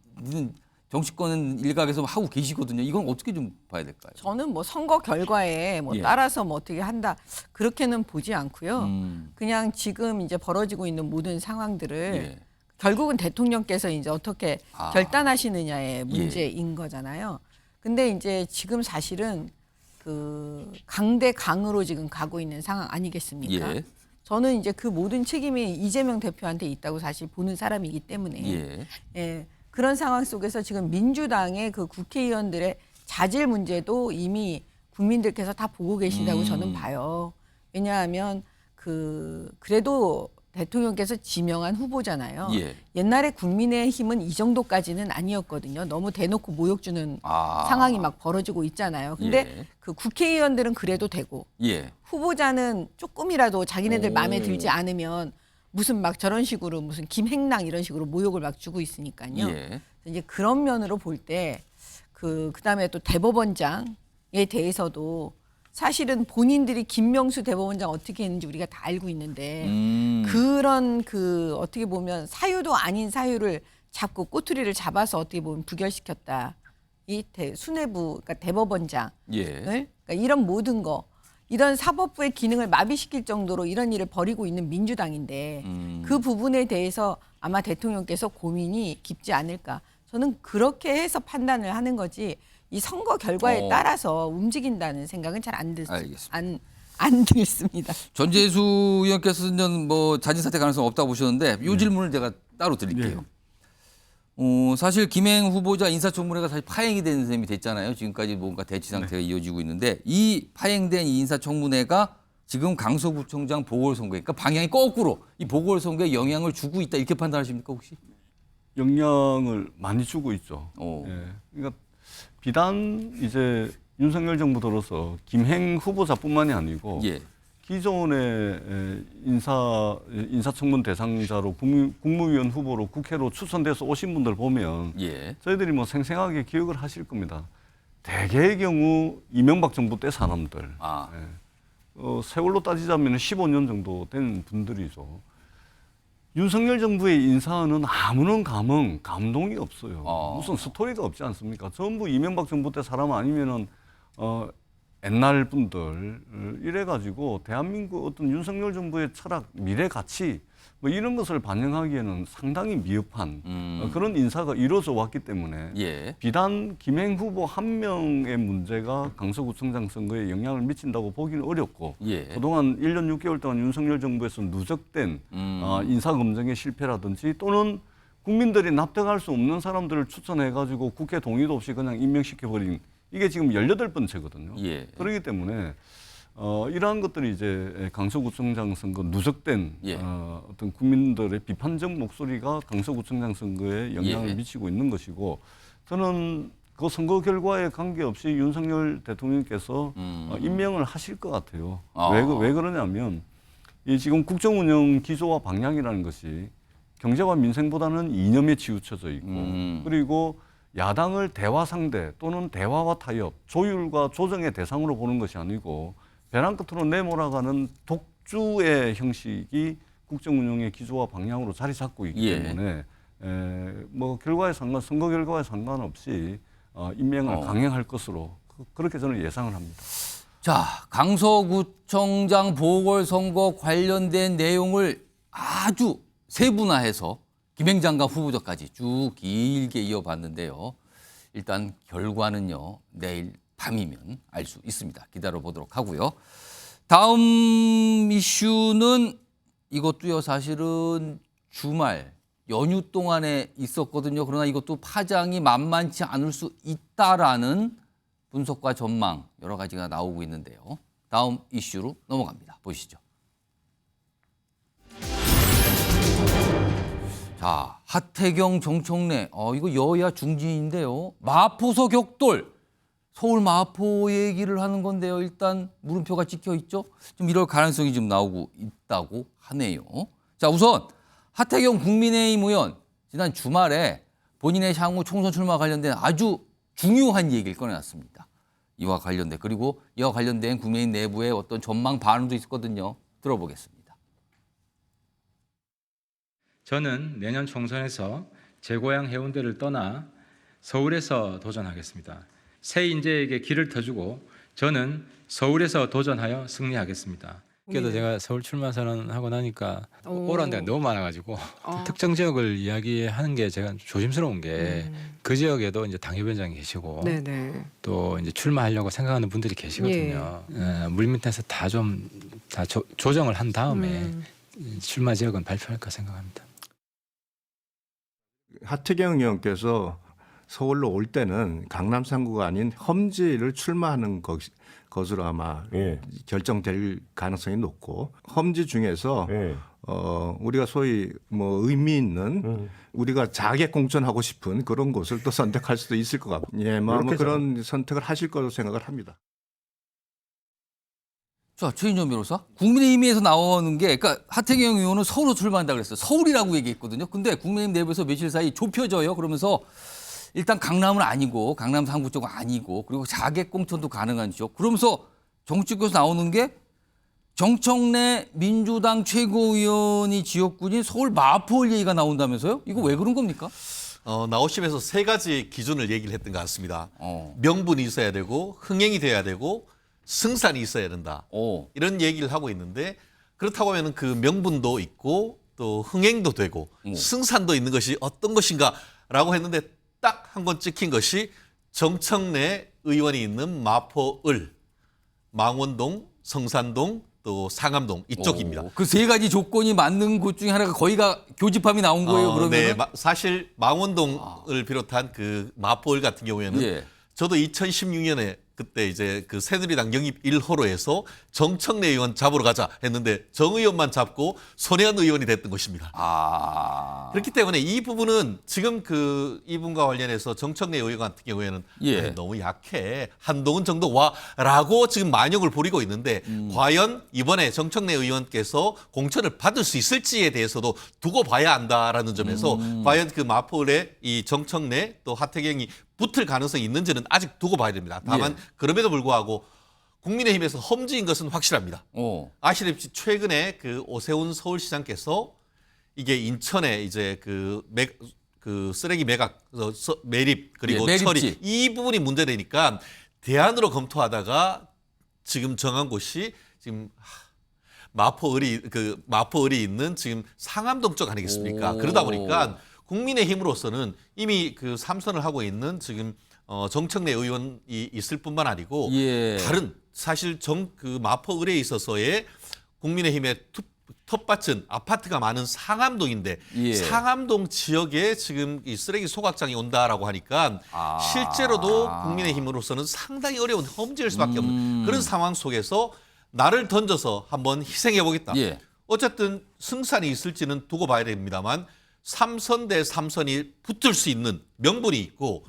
정치권 일각에서 하고 계시거든요. 이건 어떻게 좀 봐야 될까요? 저는 뭐 선거 결과에 따라서 뭐 어떻게 한다 그렇게는 보지 않고요. 그냥 지금 이제 벌어지고 있는 모든 상황들을 결국은 대통령께서 이제 어떻게 결단하시느냐의 문제인 거잖아요. 근데 이제 지금 사실은 강대 강으로 지금 가고 있는 상황 아니겠습니까? 저는 이제 그 모든 책임이 이재명 대표한테 있다고 사실 보는 사람이기 때문에 그런 상황 속에서 지금 민주당의 국회의원들의 자질 문제도 이미 국민들께서 다 보고 계신다고 저는 봐요. 왜냐하면 그래도 대통령께서 지명한 후보잖아요. 옛날에 국민의힘은 이 정도까지는 아니었거든요. 너무 대놓고 모욕 주는 상황이 막 벌어지고 있잖아요. 근데 국회의원들은 그래도 되고 후보자는 조금이라도 자기네들 마음에 들지 않으면 무슨 막 저런 식으로 무슨 김행랑 이런 식으로 모욕을 막 주고 있으니까요. 이제 그런 면으로 볼 때 그다음에 또 대법원장에 대해서도 사실은 본인들이 김명수 대법원장 어떻게 했는지 우리가 다 알고 있는데 그런 어떻게 보면 사유도 아닌 사유를 잡고 꼬투리를 잡아서 어떻게 보면 부결시켰다. 이 수뇌부 그러니까 대법원장을 그러니까 이런 모든 거 이런 사법부의 기능을 마비시킬 정도로 이런 일을 벌이고 있는 민주당인데 그 부분에 대해서 아마 대통령께서 고민이 깊지 않을까. 저는 그렇게 해서 판단을 하는 거지 이 선거 결과에 따라서 움직인다는 생각은 잘 안 들습니다. 전재수 의원께서는 뭐 자진 사퇴 가능성 없다고 보셨는데 이 질문을 제가 따로 드릴게요. 사실 김행 후보자 인사청문회가 사실 파행이 된 셈이 됐잖아요. 지금까지 뭔가 대치 상태가 이어지고 있는데 이 파행된 이 인사청문회가 지금 강서구청장 보궐선거 그러니까 방향이 거꾸로 이 보궐선거에 영향을 주고 있다 이렇게 판단하십니까 혹시? 영향을 많이 주고 있죠. 그러니까 비단 이제 윤석열 정부 들어서 김행 후보자뿐만이 아니고 기존의 인사청문 대상자로 국무위원 후보로 국회로 추천돼서 오신 분들 보면 저희들이 뭐 생생하게 기억을 하실 겁니다. 대개의 경우 이명박 정부 때 사람들. 세월로 따지자면 15년 정도 된 분들이죠. 윤석열 정부의 인사는 아무런 감동이 없어요. 무슨 스토리가 없지 않습니까? 전부 이명박 정부 때 사람 아니면은 옛날 분들 이래가지고 대한민국 어떤 윤석열 정부의 철학, 미래 가치 뭐 이런 것을 반영하기에는 상당히 미흡한 그런 인사가 이루어져 왔기 때문에 예. 비단 김행 후보 한 명의 문제가 강서구청장 선거에 영향을 미친다고 보기는 어렵고 예. 그동안 1년 6개월 동안 윤석열 정부에서 누적된 인사검증의 실패라든지 또는 국민들이 납득할 수 없는 사람들을 추천해가지고 국회 동의도 없이 그냥 임명시켜버린 이게 지금 18번째거든요. 예. 그렇기 때문에 이러한 것들이 이제 강서구청장 선거 누적된 예. 어떤 국민들의 비판적 목소리가 강서구청장 선거에 영향을 예. 미치고 있는 것이고 저는 그 선거 결과에 관계없이 윤석열 대통령께서 임명을 하실 것 같아요. 왜 그러냐면 이 지금 국정운영 기조와 방향이라는 것이 경제와 민생보다는 이념에 치우쳐져 있고 그리고 야당을 대화 상대 또는 대화와 타협, 조율과 조정의 대상으로 보는 것이 아니고 벼랑 끝으로 내몰아가는 독주의 형식이 국정운영의 기조와 방향으로 자리 잡고 있기 예. 때문에 뭐 선거 결과에 상관없이 임명을 강행할 것으로 그렇게 저는 예상을 합니다. 자, 강서구청장 보궐선거 관련된 내용을 아주 세분화해서 김행장관 후보자까지 쭉 길게 이어봤는데요. 일단 결과는요, 내일 밤이면 알 수 있습니다. 기다려 보도록 하고요. 다음 이슈는 이것도요, 사실은 주말 연휴 동안에 있었거든요. 그러나 이것도 파장이 만만치 않을 수 있다라는 분석과 전망 여러 가지가 나오고 있는데요. 다음 이슈로 넘어갑니다. 보시죠. 자, 하태경, 정청래, 이거 여야 중진인데요. 마포서 격돌, 서울 마포 얘기를 하는 건데요. 일단 물음표가 찍혀 있죠. 좀 이럴 가능성이 좀 나오고 있다고 하네요. 자, 우선 하태경 국민의힘 의원 지난 주말에 본인의 향후 총선 출마 관련된 아주 중요한 얘기를 꺼내놨습니다. 이와 관련된 그리고 이와 관련된 국민의힘 내부의 어떤 전망 반응도 있었거든요. 들어보겠습니다. 저는 내년 총선에서 제 고향 해운대를 떠나 서울에서 도전하겠습니다. 새 인재에게 길을 터주고 저는 서울에서 도전하여 승리하겠습니다. 그래도 제가 서울 출마 선언하고 나니까 오라는 데가 너무 많아가지고 특정 지역을 이야기하는 게 제가 조심스러운 게 그 지역에도 이제 당협위원장이 계시고 또 이제 출마하려고 생각하는 분들이 계시거든요. 물밑에서 다 조정을 한 다음에 출마 지역은 발표할까 생각합니다. 하태경 의원께서 서울로 올 때는 강남 3구가 아닌 험지를 출마하는 것으로 아마 결정될 가능성이 높고 험지 중에서 우리가 소위 뭐 의미 있는 우리가 자객 공천하고 싶은 그런 곳을 또 선택할 수도 있을 것 같고 뭐 그런 선택을 하실 거라고 생각을 합니다. 자, 최인정 변호사. 국민의힘에서 나오는 게, 그러니까 하태경 의원은 서울로 출마한다고 그랬어요. 서울이라고 얘기했거든요. 근데 국민의힘 내부에서 며칠 사이 좁혀져요. 그러면서 일단 강남은 아니고, 강남 3구 쪽은 아니고, 그리고 자객 공천도 가능한 지역. 그러면서 정치권에서 나오는 게 정청래 민주당 최고위원이 지역군인 서울 마포 얘기가 나온다면서요? 이거 왜 그런 겁니까? 나오시면서 세 가지 기준을 얘기를 했던 것 같습니다. 명분이 있어야 되고, 흥행이 돼야 되고, 승산이 있어야 된다. 이런 얘기를 하고 있는데 그렇다고 하면 그 명분도 있고 또 흥행도 되고 승산도 있는 것이 어떤 것인가라고 했는데 딱 한 번 찍힌 것이 정청래 의원이 있는 마포을, 망원동, 성산동, 또 상암동 이쪽입니다. 그 세 가지 조건이 맞는 곳 중에 하나가 거의가 교집합이 나온 거예요. 그러면 네, 사실 망원동을 비롯한 그 마포을 같은 경우에는 저도 2016년에 그때 이제 그 새누리당 영입 1호로 해서 정청래 의원 잡으러 가자 했는데 정 의원만 잡고 손혜원 의원이 됐던 것입니다. 그렇기 때문에 이 부분은 지금 그 이분과 관련해서 정청래 의원 같은 경우에는 너무 약해. 한동훈 정도 와라고 지금 만용을 부리고 있는데 과연 이번에 정청래 의원께서 공천을 받을 수 있을지에 대해서도 두고 봐야 한다라는 점에서 과연 그 마포의 이 정청래 또 하태경이 붙을 가능성이 있는지는 아직 두고 봐야 됩니다. 다만 그럼에도 불구하고 국민의힘에서 험지인 것은 확실합니다. 아시다시피 최근에 그 오세훈 서울시장께서 이게 인천에 이제 그 쓰레기 매립 그리고 처리 이 부분이 문제되니까 대안으로 검토하다가 지금 정한 곳이 지금 마포을이 있는 지금 상암동 쪽 아니겠습니까? 그러다 보니까 국민의힘으로서는 이미 그 3선을 하고 있는 지금 정청래 의원이 있을 뿐만 아니고 다른 사실 그 마포을에 있어서의 국민의힘의 텃밭은 아파트가 많은 상암동인데 상암동 지역에 지금 이 쓰레기 소각장이 온다라고 하니까 실제로도 국민의힘으로서는 상당히 어려운 험지일 수밖에 없는 그런 상황 속에서 나를 던져서 한번 희생해 보겠다. 어쨌든 승산이 있을지는 두고 봐야 됩니다만 3선 대 3선이 붙을 수 있는 명분이 있고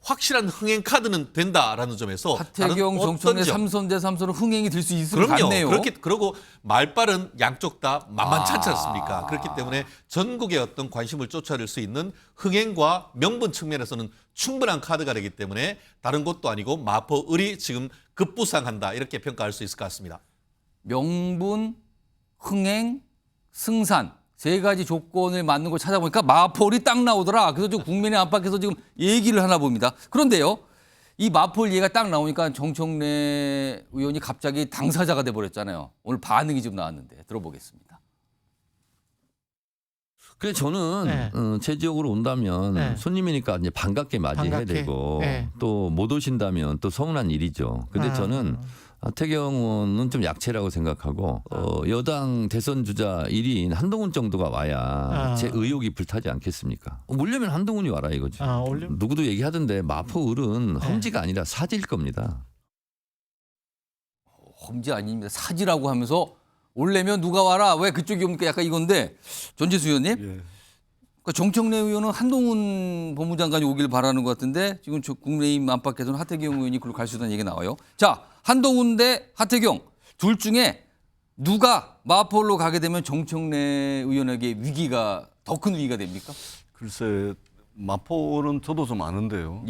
확실한 흥행 카드는 된다라는 점에서 하태경, 정청래 3선 대 3선은 흥행이 될 수 있을 것 같네요. 그러고 말발은 양쪽 다 만만찮지 않습니까? 그렇기 때문에 전국의 어떤 관심을 쫓아낼 수 있는 흥행과 명분 측면에서는 충분한 카드가 되기 때문에 다른 곳도 아니고 마포을이 지금 급부상한다 이렇게 평가할 수 있을 것 같습니다. 명분, 흥행, 승산. 세 가지 조건을 맞는 걸 찾아보니까 마포을이 딱 나오더라. 그래서 좀 국민의 안팎에서 지금 얘기를 하나 봅니다. 그런데요, 이 마포을 얘기가 딱 나오니까 정청래 의원이 갑자기 당사자가 돼버렸잖아요. 오늘 반응이 좀 나왔는데 들어보겠습니다. 그래 저는 제 지역으로 온다면 손님이니까 이제 반갑게 맞이해야 되고 또 못 오신다면 또 서운한 일이죠. 근데 저는 하태경 의원은 좀 약체라고 생각하고 여당 대선 주자 1위인 한동훈 정도가 와야 제 의욕이 불타지 않겠습니까? 오려면 한동훈이 와라 이거죠. 누구도 얘기하던데 마포을은 험지가 아니라 사지일 겁니다. 험지 아닙니다. 사지라고 하면서 오려면 누가 와라. 왜 그쪽이 옵니까? 약간 이건데 전재수 의원님. 그러니까 정청래 의원은 한동훈 법무장관이 오길 바라는 것 같은데 지금 국민의힘 안팎에서는 하태경 의원이 그로 갈 수 있다는 얘기가 나와요. 자, 한동훈 대 하태경 둘 중에 누가 마포로 가게 되면 정청래 의원에게 위기가 더 큰 위기가 됩니까? 글쎄 마포는 저도 좀 아는데요.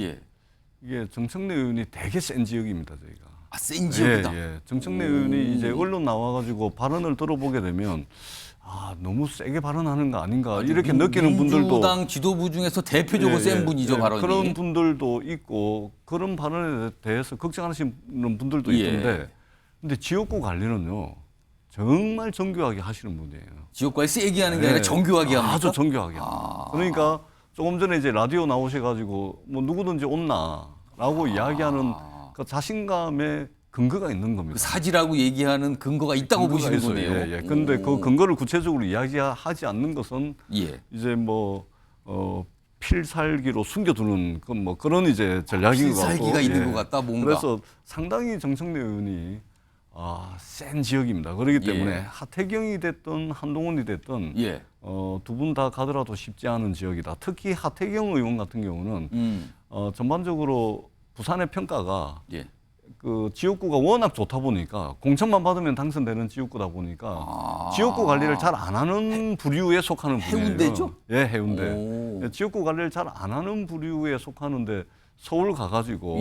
이게 정청래 의원이 되게 센 지역입니다 저희가. 센 지역이다. 정청래 의원이 이제 언론 나와가지고 발언을 들어보게 되면 너무 세게 발언하는 거 아닌가 이렇게 느끼는 분들도 민주당 지도부 중에서 대표적으로 센 분이죠 발언이. 그런 분들도 있고 그런 발언에 대해서 걱정하시는 분들도 있던데 근데 지역구 관리는요 정말 정교하게 하시는 분이에요. 지역 관리 세게 하는 게 아니라 정교하게 합니까? 아주 정교하게 합니다. 그러니까 조금 전에 이제 라디오 나오셔가지고 뭐 누구든지 온나라고 이야기하는 그 자신감의 근거가 있는 겁니다. 사지라고 얘기하는 근거가 있다고 보시는 거네요. 그런데 그 근거를 구체적으로 이야기하지 않는 것은 이제 뭐 필살기로 숨겨두는 그런 이제 전략인 것 같고. 필살기가 있는 것 같다 뭔가. 그래서 상당히 정청래 의원이 센 지역입니다. 그렇기 때문에 하태경이 됐든 한동훈이 됐든 두 분 다 가더라도 쉽지 않은 지역이다. 특히 하태경 의원 같은 경우는 전반적으로 부산의 평가가 그 지역구가 워낙 좋다 보니까 공천만 받으면 당선되는 지역구다 보니까 지역구 관리를 잘 안 하는 부류에 속하는 분이에요. 해운대죠? 해운대. 지역구 관리를 잘 안 하는 부류에 속하는데 서울 가가지고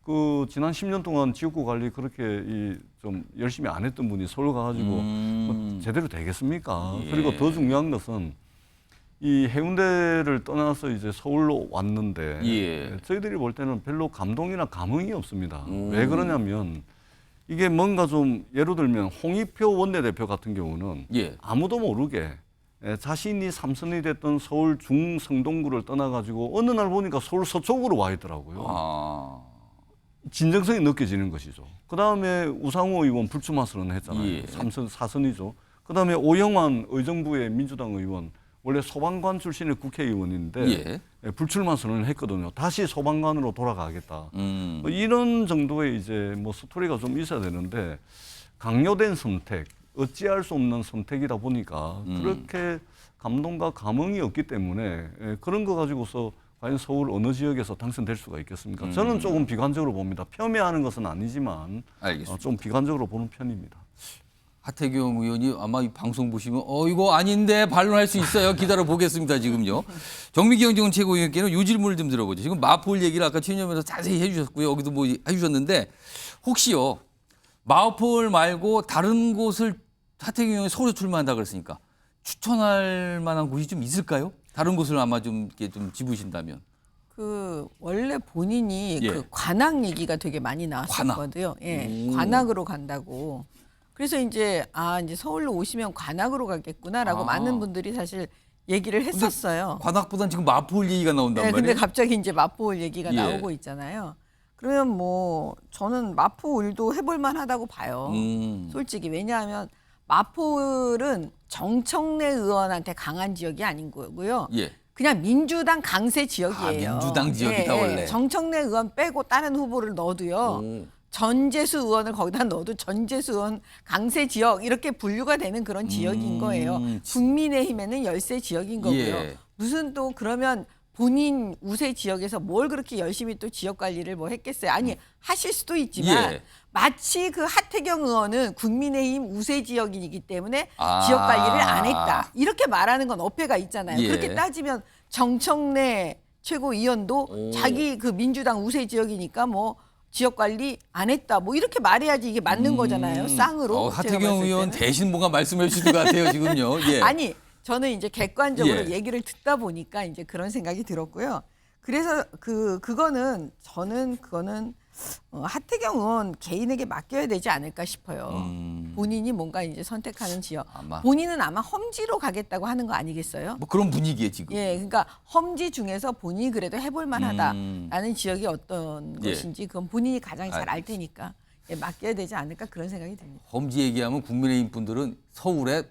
그 지난 10년 동안 지역구 관리 그렇게 좀 열심히 안 했던 분이 서울 가가지고 뭐 제대로 되겠습니까? 그리고 더 중요한 것은 이 해운대를 떠나서 이제 서울로 왔는데 저희들이 볼 때는 별로 감동이나 감흥이 없습니다. 왜 그러냐면 이게 뭔가 좀 예를 들면 홍익표 원내대표 같은 경우는 아무도 모르게 자신이 3선이 됐던 서울 중성동구를 떠나가지고 어느 날 보니까 서울 서쪽으로 와 있더라고요. 진정성이 느껴지는 것이죠. 그다음에 우상호 의원 불출마 선언했잖아요. 3선, 4선이죠. 그다음에 오영환 의정부의 민주당 의원 원래 소방관 출신의 국회의원인데 불출마 선언을 했거든요. 다시 소방관으로 돌아가겠다. 이런 정도의 이제 뭐 스토리가 좀 있어야 되는데 강요된 선택, 어찌할 수 없는 선택이다 보니까 그렇게 감동과 감흥이 없기 때문에 그런 거 가지고서 과연 서울 어느 지역에서 당선될 수가 있겠습니까? 저는 조금 비관적으로 봅니다. 폄훼하는 것은 아니지만 좀 비관적으로 보는 편입니다. 하태경 의원이 아마 이 방송 보시면 이거 아닌데 반론할 수 있어요. 기다려 보겠습니다. 지금요. 정미기 경제원 최고위원께는 요 질문을 좀 들어보죠. 지금 마포을 얘기를 아까 최인점에서 자세히 해주셨고요. 여기도 뭐 해주셨는데 혹시요 마포을 말고 다른 곳을 하태경 의원이 서울에 출마한다 그랬으니까 추천할 만한 곳이 좀 있을까요? 다른 곳을 아마 좀 이렇게 좀 집으신다면. 그 원래 본인이 그 관악 얘기가 되게 많이 나왔었거든요. 관악으로 간다고. 그래서 이제 이제 서울로 오시면 관악으로 가겠구나라고 많은 분들이 사실 얘기를 했었어요. 관악보단 지금 마포울 얘기가 나온단 네, 말이에요. 근데 갑자기 이제 마포울 얘기가 예. 나오고 있잖아요. 그러면 뭐 저는 마포울도 해볼 만하다고 봐요. 솔직히 왜냐하면 마포울은 정청래 의원한테 강한 지역이 아닌 거고요. 예. 그냥 민주당 강세 지역이에요. 민주당 지역이다 원래. 정청래 의원 빼고 다른 후보를 넣어도요. 전재수 의원을 거기다 넣어도 전재수 의원 강세 지역 이렇게 분류가 되는 그런 지역인 거예요. 국민의힘에는 열세 지역인 거고요. 예. 무슨 또 그러면 본인 우세 지역에서 뭘 그렇게 열심히 또 지역 관리를 뭐 했겠어요. 아니 하실 수도 있지만 예. 마치 그 하태경 의원은 국민의힘 우세 지역이기 때문에 지역 관리를 안 했다. 이렇게 말하는 건 어폐가 있잖아요. 예. 그렇게 따지면 정청래 최고위원도 자기 그 민주당 우세 지역이니까 뭐 지역 관리 안 했다. 뭐 이렇게 말해야지 이게 맞는 거잖아요. 쌍으로. 제가 하태경 봤을 의원 때는. 대신 뭔가 말씀해 주신 것 같아요, 지금요. 예. 아니 저는 이제 객관적으로 예. 얘기를 듣다 보니까 이제 그런 생각이 들었고요. 그래서 그거는 하태경 의원 개인에게 맡겨야 되지 않을까 싶어요. 본인이 뭔가 이제 선택하는 지역. 본인은 아마 험지로 가겠다고 하는 거 아니겠어요? 뭐 그런 분위기에 지금. 예, 그러니까 험지 중에서 본인이 그래도 해볼 만하다라는 지역이 어떤 예. 것인지 그건 본인이 가장 잘 알 테니까 맡겨야 되지 않을까 그런 생각이 듭니다. 험지 얘기하면 국민의힘 분들은 서울에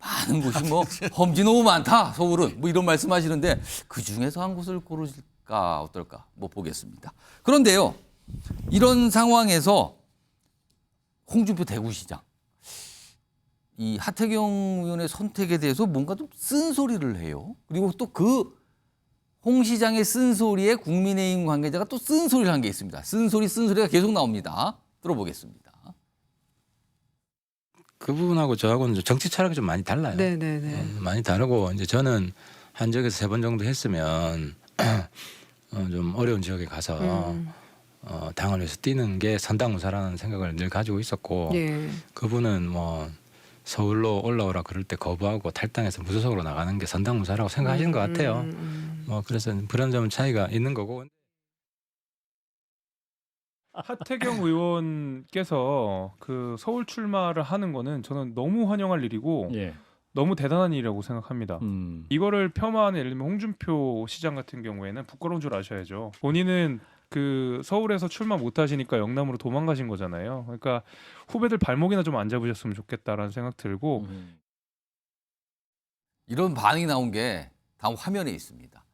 많은 곳이 뭐 험지 너무 많다 서울은 뭐 이런 말씀하시는데 그 중에서 한 곳을 고르실까 어떨까 뭐 보겠습니다. 그런데요 이런 상황에서 홍준표 대구시장 이 하태경 의원의 선택에 대해서 뭔가 좀 쓴소리를 해요. 그리고 또 그 홍 시장의 쓴소리에 국민의힘 관계자가 또 쓴소리를 한 게 있습니다. 쓴소리가 계속 나옵니다. 들어보겠습니다. 그 부분하고 저하고는 정치 철학이 좀 많이 달라요. 네네네. 많이 다르고 이제 저는 한 지역에서 3번 정도 했으면 좀 어려운 지역에 가서 당을 위해서 뛰는 게 선당무사라는 생각을 늘 가지고 있었고 예. 그분은 뭐 서울로 올라오라 그럴 때 거부하고 탈당해서 무소속으로 나가는 게 선당무사라고 생각하시는 것 같아요. 뭐 그래서 그런 점은 차이가 있는 거고. 하태경 의원께서 그 서울 출마를 하는 거는 저는 너무 환영할 일이고 너무 대단한 일이라고 생각합니다. 이거를 폄하하는 예를 들면 홍준표 시장 같은 경우에는 부끄러운 줄 아셔야죠. 본인은 그 서울에서 출마 못 하시니까 영남으로 도망가신 거잖아요. 그러니까 후배들 발목이나 좀 안 잡으셨으면 좋겠다라는 생각 들고 이런 반응이 나온 게 다음 화면에 있습니다.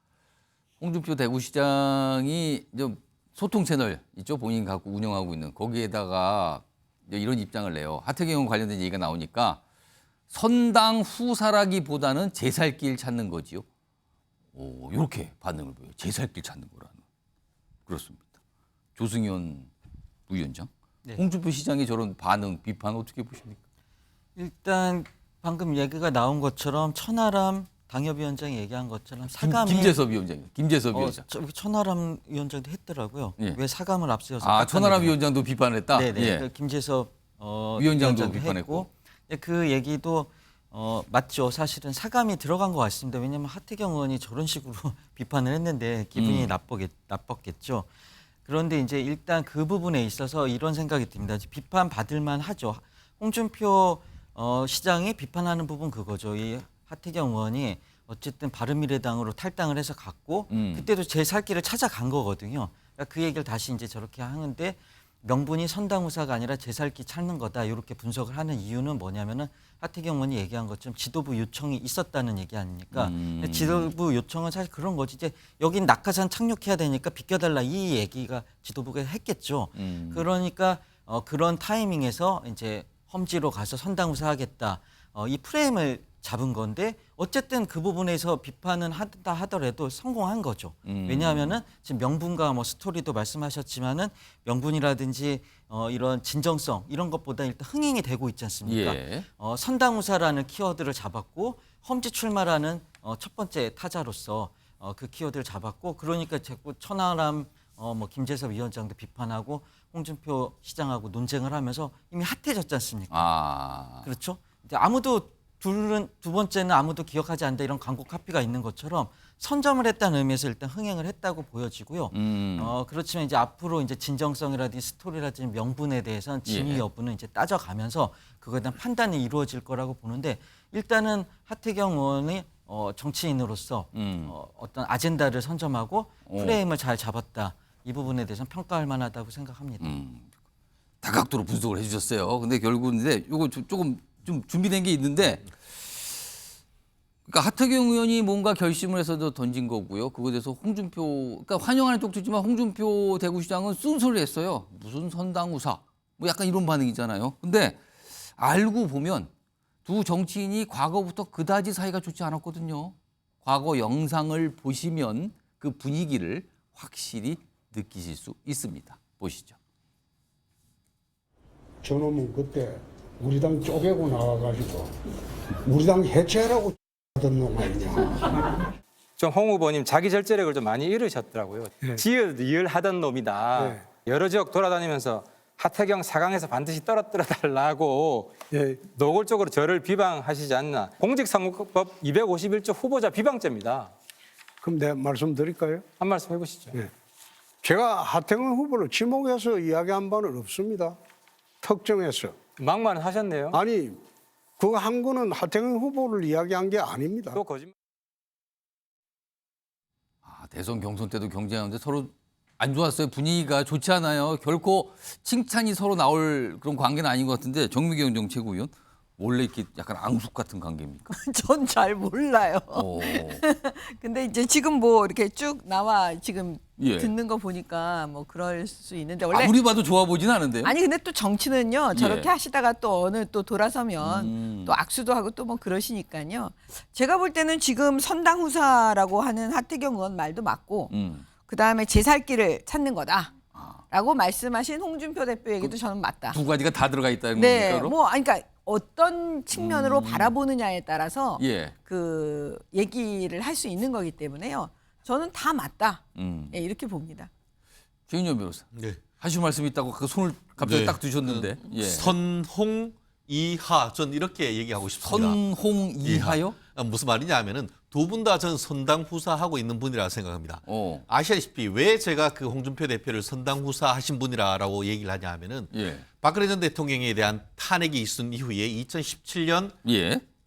홍준표 대구시장이 좀 소통 채널 있죠. 본인 갖고 운영하고 있는 거기에다가 이런 입장을 내요. 하태경 의원 관련된 얘기가 나오니까 선당 후사라기보다는 제살길 찾는 거지요. 이렇게 반응을 보여요. 제살길 찾는 거라는. 그렇습니다. 조승현 부위원장. 네. 홍준표 시장의 저런 반응, 비판 어떻게 보십니까? 일단 방금 얘기가 나온 것처럼 천하람 당협위원장이 얘기한 것처럼 사감이 김재섭 위원장이요. 김재섭 위원장. 천하람 위원장도 했더라고요. 예. 왜 사감을 앞세워서? 천하람 위원장도 비판했다. 네네. 예. 그 김재섭 위원장도 비판했고. 그 얘기도 맞죠. 사실은 사감이 들어간 것 같습니다. 왜냐하면 하태경 의원이 저런 식으로 비판을 했는데 기분이 나빴겠죠. 그런데 이제 일단 그 부분에 있어서 이런 생각이 듭니다. 비판 받을 만하죠. 홍준표 시장이 비판하는 부분 그거죠. 이 하태경 의원이 어쨌든 바른미래당으로 탈당을 해서 갔고 그때도 제 살 길을 찾아간 거거든요. 그러니까 그 얘기를 다시 이제 저렇게 하는데 명분이 선당후사가 아니라 제 살 길 찾는 거다. 이렇게 분석을 하는 이유는 뭐냐면은 하태경 의원이 얘기한 것처럼 지도부 요청이 있었다는 얘기 아닙니까? 지도부 요청은 사실 그런 거지. 이제 여긴 낙하산 착륙해야 되니까 비켜달라 이 얘기가 지도부가 했겠죠. 그러니까 그런 타이밍에서 이제 험지로 가서 선당후사 하겠다. 이 프레임을 잡은 건데 어쨌든 그 부분에서 비판은 한다 하더라도 성공한 거죠. 왜냐하면은 지금 명분과 뭐 스토리도 말씀하셨지만은 명분이라든지 이런 진정성 이런 것보다 일단 흥행이 되고 있지 않습니까? 예. 선당후사라는 키워드를 잡았고 험지 출마라는 첫 번째 타자로서 그 키워드를 잡았고 그러니까 자꾸 천하람 뭐 김재섭 위원장도 비판하고 홍준표 시장하고 논쟁을 하면서 이미 핫해졌지 않습니까? 그렇죠? 이제 아무도 두 번째는 아무도 기억하지 않는다 이런 광고 카피가 있는 것처럼 선점을 했다는 의미에서 일단 흥행을 했다고 보여지고요. 그렇지만 이제 앞으로 이제 진정성이라든지 스토리라든지 명분에 대해서는 진위 여부는 이제 따져가면서 그거에 대한 판단이 이루어질 거라고 보는데 일단은 하태경 의원이 정치인으로서 어떤 아젠다를 선점하고 프레임을 잘 잡았다. 이 부분에 대해서는 평가할 만하다고 생각합니다. 다각도로 분석을 해주셨어요. 근데 결국은 근데 이거 조금 좀 준비된 게 있는데, 그러니까 하태경 의원이 뭔가 결심을 해서 던진 거고요. 그거에 대해서 홍준표, 그러니까 환영하는 쪽도 있지만 홍준표 대구시장은 쓴소리를 했어요. 무슨 선당우사, 뭐 약간 이런 반응이잖아요. 근데 알고 보면 두 정치인이 과거부터 그다지 사이가 좋지 않았거든요. 과거 영상을 보시면 그 분위기를 확실히 느끼실 수 있습니다. 보시죠. 저놈은 그때 우리 당 쪼개고 나와가지고 우리 당 해체하라고 하던 놈 아니냐. 좀 홍 후보님 자기 절제력을 좀 많이 잃으셨더라고요. 지을 하던 놈이다. 여러 지역 돌아다니면서 하태경 4강에서 반드시 떨어뜨려 달라고 노골적으로 저를 비방하시지 않나. 공직선거법 251조 후보자 비방죄입니다. 그럼 내가 말씀드릴까요? 한 말씀 해보시죠. 제가 하태경 후보를 지목해서 이야기한 바는 없습니다. 특정해서. 막말 하셨네요. 아니, 그거 한 거는 하태경 후보를 이야기한 게 아닙니다. 또 거짓말. 대선 경선 때도 경쟁하는데 서로 안 좋았어요. 분위기가 좋지 않아요. 결코 칭찬이 서로 나올 그런 관계는 아닌 것 같은데 정미경 정 최고위원 원래 이렇게 약간 앙숙 같은 관계입니까? 전 잘 몰라요. 근데 이제 지금 뭐 이렇게 쭉 나와 지금 듣는 거 보니까 뭐 그럴 수 있는데 원래 아무리 봐도 좋아 보진 않은데요. 아니 근데 또 정치는요 저렇게 하시다가 또 어느 또 돌아서면 또 악수도 하고 또 뭐 그러시니까요. 제가 볼 때는 지금 선당후사라고 하는 하태경 의원 말도 맞고 그 다음에 제 살 길을 찾는 거다라고 말씀하신 홍준표 대표 얘기도 저는 맞다. 두 가지가 다 들어가 있다는 네, 겁니까? 뭐 그러니까 어떤 측면으로 바라보느냐에 따라서 그 얘기를 할 수 있는 거기 때문에요. 저는 다 맞다. 예, 이렇게 봅니다. 최윤영 변호사. 하실 말씀이 있다고 그 손을 갑자기 딱 드셨는데. 선홍 이하 전 이렇게 얘기하고 싶습니다. 선홍 이하요? 무슨 말이냐 하면은 두 분 다 전 선당후사하고 있는 분이라 생각합니다. 아시다시피 왜 제가 그 홍준표 대표를 선당후사하신 분이라고 얘기를 하냐 하면은 박근혜 전 대통령에 대한 탄핵이 있은 이후에 2017년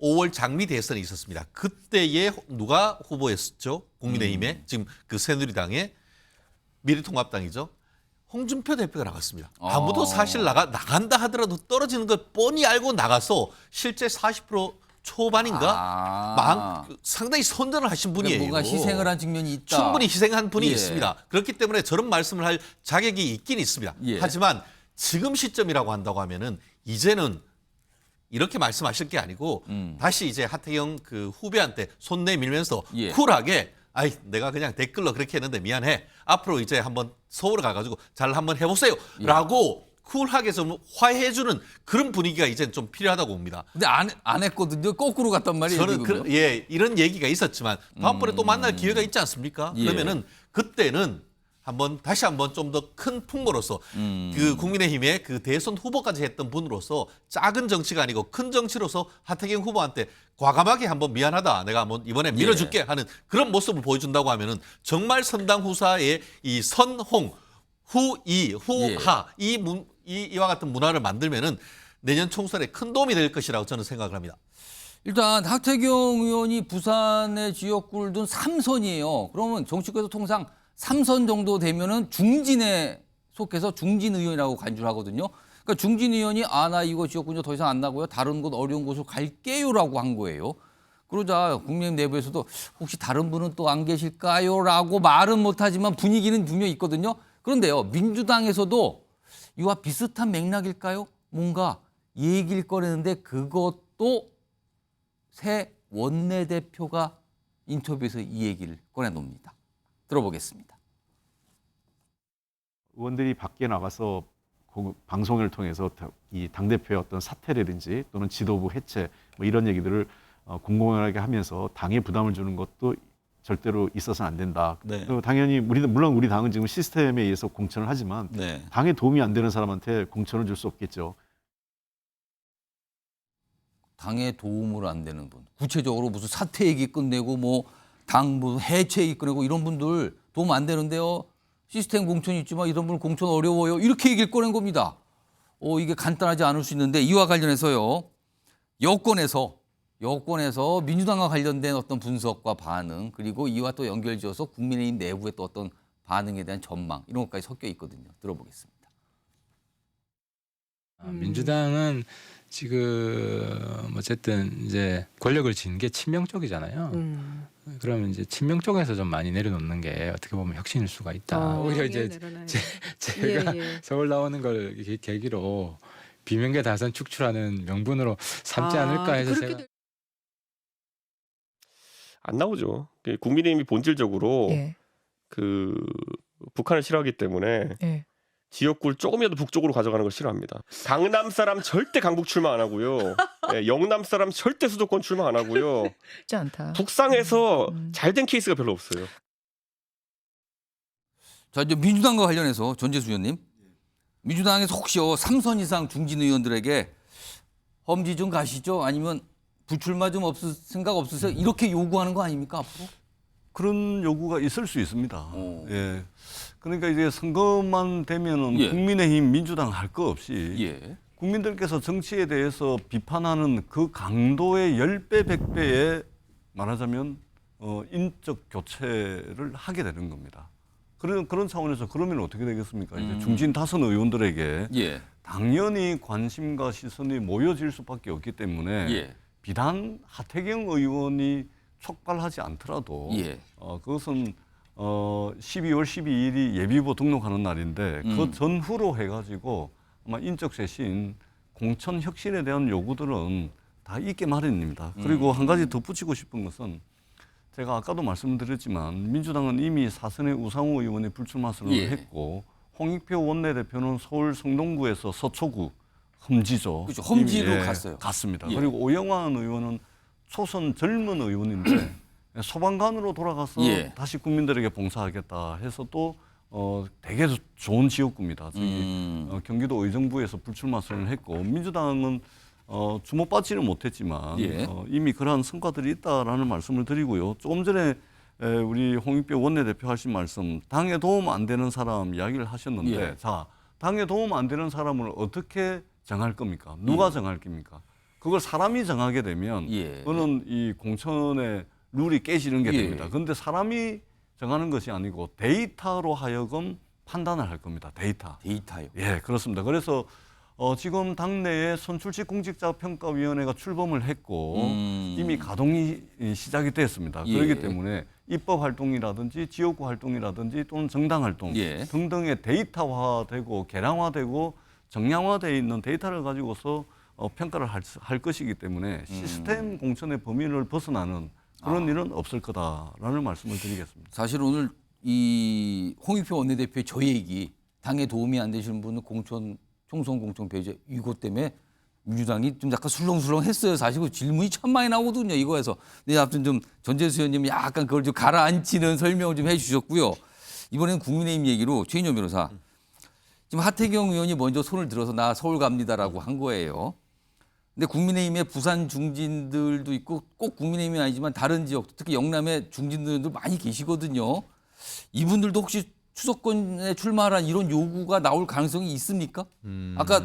5월 장미 대선이 있었습니다. 그때에 누가 후보였었죠? 국민의힘에 지금 그 새누리당의 미래통합당이죠. 홍준표 대표가 나갔습니다. 아무도 사실 나간다 하더라도 떨어지는 걸 뻔히 알고 나가서 실제 40% 초반인가? 상당히 선전을 하신 분이에요. 뭔가 희생을 한 측면이 있다. 충분히 희생한 분이 있습니다. 그렇기 때문에 저런 말씀을 할 자격이 있긴 있습니다. 하지만 지금 시점이라고 한다고 하면은 이제는 이렇게 말씀하실 게 아니고 다시 이제 하태경 그 후배한테 손 내밀면서 쿨하게 아이 내가 그냥 댓글로 그렇게 했는데 미안해. 앞으로 이제 한번 서울 가가지고 잘 한번 해보세요. 라고 쿨하게 좀 화해해주는 그런 분위기가 이제 좀 필요하다고 봅니다. 근데 안 했거든요. 거꾸로 갔단 말이에요. 저는 이런 얘기가 있었지만 다음번에 또 만날 기회가 있지 않습니까? 그러면은 그때는 다시 한번 좀 더 큰 풍모로서 그 국민의힘의 그 대선 후보까지 했던 분으로서 작은 정치가 아니고 큰 정치로서 하태경 후보한테 과감하게 한번 미안하다. 내가 한번 이번에 밀어줄게 하는 그런 모습을 보여준다고 하면은 정말 선당 후사의 이 선홍, 후이, 후하 이와 같은 문화를 만들면은 내년 총선에 큰 도움이 될 것이라고 저는 생각을 합니다. 일단 하태경 의원이 부산의 지역구를 둔 3선이에요. 그러면 정치권에서 통상 3선 정도 되면은 중진에 속해서 중진 의원이라고 간주하거든요. 그러니까 중진 의원이 나 이거 지역구는 더 이상 안 나고요. 다른 곳 어려운 곳으로 갈게요라고 한 거예요. 그러자 국민의힘 내부에서도 혹시 다른 분은 또 안 계실까요?라고 말은 못하지만 분위기는 분명히 있거든요. 그런데요, 민주당에서도 이와 비슷한 맥락일까요? 뭔가 얘기를 꺼내는데 그것도 새 원내대표가 인터뷰에서 이 얘기를 꺼내놉니다. 들어보겠습니다. 의원들이 밖에 나가서 방송을 통해서 이 당대표의 어떤 사퇴라든지 또는 지도부 해체 뭐 이런 얘기들을 공공연하게 하면서 당에 부담을 주는 것도 절대로 있어서는 안 된다. 당연히 물론 우리 당은 지금 시스템에 의해서 공천을 하지만 당에 도움이 안 되는 사람한테 공천을 줄 수 없겠죠. 당에 도움을 안 되는 분, 구체적으로 무슨 사퇴 얘기 끝내고 뭐 당 뭐 해체 얘기 끝내고 이런 분들 도움 안 되는데요. 시스템 공천이 있지만 이런 분 공천 어려워요. 이렇게 얘기를 꺼낸 겁니다. 이게 간단하지 않을 수 있는데 이와 관련해서요. 여권에서 민주당과 관련된 어떤 분석과 반응 그리고 이와 또 연결지어서 국민의힘 내부의 또 어떤 반응에 대한 전망 이런 것까지 섞여 있거든요. 들어보겠습니다. 민주당은 지금 어쨌든 이제 권력을 쥔 게 친명 쪽이잖아요. 그러면 이제 친명 쪽에서 좀 많이 내려놓는 게 어떻게 보면 혁신일 수가 있다. 오히려 이제 제가 서울 나오는 걸 계기로 비명계 다선 축출하는 명분으로 삼지 않을까 해서 제가 안 나오죠. 국민의힘이 본질적으로 그 북한을 싫어하기 때문에 지역구를 조금이라도 북쪽으로 가져가는 걸 싫어합니다. 강남 사람 절대 강북 출마 안 하고요. 영남 사람 절대 수도권 출마 안 하고요. 쉽지 않다. 북상에서 잘된 케이스가 별로 없어요. 자, 이제 민주당과 관련해서 전재수 의원님, 민주당에서 혹시 3선 이상 중진 의원들에게 험지 좀 가시죠? 아니면 불출마 좀 생각 없으세요? 이렇게 요구하는 거 아닙니까 앞으로? 그런 요구가 있을 수 있습니다. 예. 그러니까 이제 선거만 되면은 국민의힘, 민주당 할 거 없이 국민들께서 정치에 대해서 비판하는 그 강도의 10배, 100배의 말하자면 인적 교체를 하게 되는 겁니다. 그런 차원에서 그러면 어떻게 되겠습니까? 이제 중진 다선 의원들에게 당연히 관심과 시선이 모여질 수밖에 없기 때문에 비단 하태경 의원이 촉발하지 않더라도 그것은 12월 12일이 예비후보 등록하는 날인데 그 전후로 해가지고 아마 인적 쇄신, 공천 혁신에 대한 요구들은 다 있게 마련입니다. 그리고 한 가지 덧붙이고 싶은 것은 제가 아까도 말씀드렸지만 민주당은 이미 사선의 우상호 의원이 불출마 선언을 했고 홍익표 원내대표는 서울 성동구에서 서초구 험지죠. 그렇죠. 험지로 갔어요. 갔습니다. 그리고 오영환 의원은 초선 젊은 의원인데 소방관으로 돌아가서 다시 국민들에게 봉사하겠다 해서 또 되게 좋은 지역구입니다. 저기 경기도 의정부에서 불출마 선언을 했고 민주당은 주목받지는 못했지만 이미 그러한 성과들이 있다라는 말씀을 드리고요. 조금 전에 우리 홍익표 원내대표 하신 말씀 당에 도움 안 되는 사람 이야기를 하셨는데 자 당에 도움 안 되는 사람을 어떻게 정할 겁니까? 누가 정할 겁니까? 그걸 사람이 정하게 되면 그거는 이 공천의 룰이 깨지는 게 됩니다. 그런데 사람이 정하는 것이 아니고 데이터로 하여금 판단을 할 겁니다. 데이터요? 예, 그렇습니다. 그래서 지금 당내에 선출직 공직자평가위원회가 출범을 했고 이미 가동이 시작이 됐습니다. 그렇기 때문에 입법 활동이라든지 지역구 활동이라든지 또는 정당 활동 등등의 데이터화되고 개량화되고 정량화되어 있는 데이터를 가지고서 평가를 할 것이기 때문에 시스템 공천의 범위를 벗어나는 그런 일은 없을 거다라는 말씀을 드리겠습니다. 사실 오늘 이 홍익표 원내대표의 저 얘기 당에 도움이 안 되시는 분은 총선 공천 배제 이것 때문에 민주당이 좀 약간 술렁술렁했어요. 사실 그 질문이 참 많이 나오거든요. 이거에서. 근데 아무튼 좀 전재수 의원님 약간 그걸 좀 가라앉히는 설명을 좀 해주셨고요. 이번에는 국민의힘 얘기로 최인영 변호사. 지금 하태경 의원이 먼저 손을 들어서 나 서울 갑니다라고 한 거예요. 근데 국민의힘의 부산 중진들도 있고 꼭 국민의힘이 아니지만 다른 지역, 특히 영남의 중진들도 많이 계시거든요. 이분들도 혹시 추석권에 출마하라는 이런 요구가 나올 가능성이 있습니까? 아까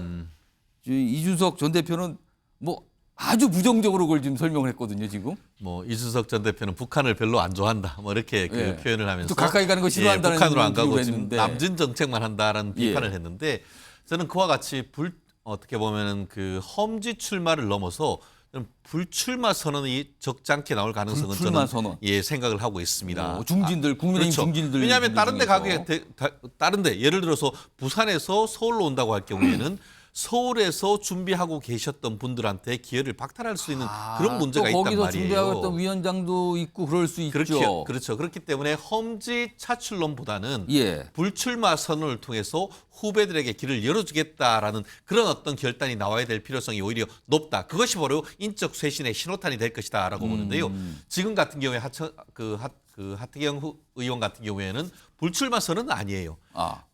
이준석 전 대표는 뭐 아주 부정적으로 그걸 지금 설명을 했거든요, 지금. 뭐 이준석 전 대표는 북한을 별로 안 좋아한다, 뭐 이렇게 그 표현을 하면서 또 가까이 가는 거 싫어한다는 북한으로 안 가고 지금 했는데. 남진 정책만 한다라는 비판을 했는데 저는 그와 같이 어떻게 보면은 그 험지 출마를 넘어서 불출마 선언이 적잖게 나올 가능성은 불출마 저는 선언. 생각을 하고 있습니다. 중진들, 국민의힘 그렇죠. 중진들. 왜냐하면 다른데 예를 들어서 부산에서 서울로 온다고 할 경우에는 서울에서 준비하고 계셨던 분들한테 기회를 박탈할 수 있는 그런 문제가 있단 말이에요. 거기서 준비하고 위원장도 있고 그럴 수 있죠. 그렇죠. 그렇기 때문에 험지 차출론보다는 불출마 선언을 통해서 후배들에게 길을 열어주겠다라는 그런 어떤 결단이 나와야 될 필요성이 오히려 높다. 그것이 바로 인적 쇄신의 신호탄이 될 것이다라고 보는데요. 지금 같은 경우에 그 하태경 의원 같은 경우에는 불출마 선언은 아니에요.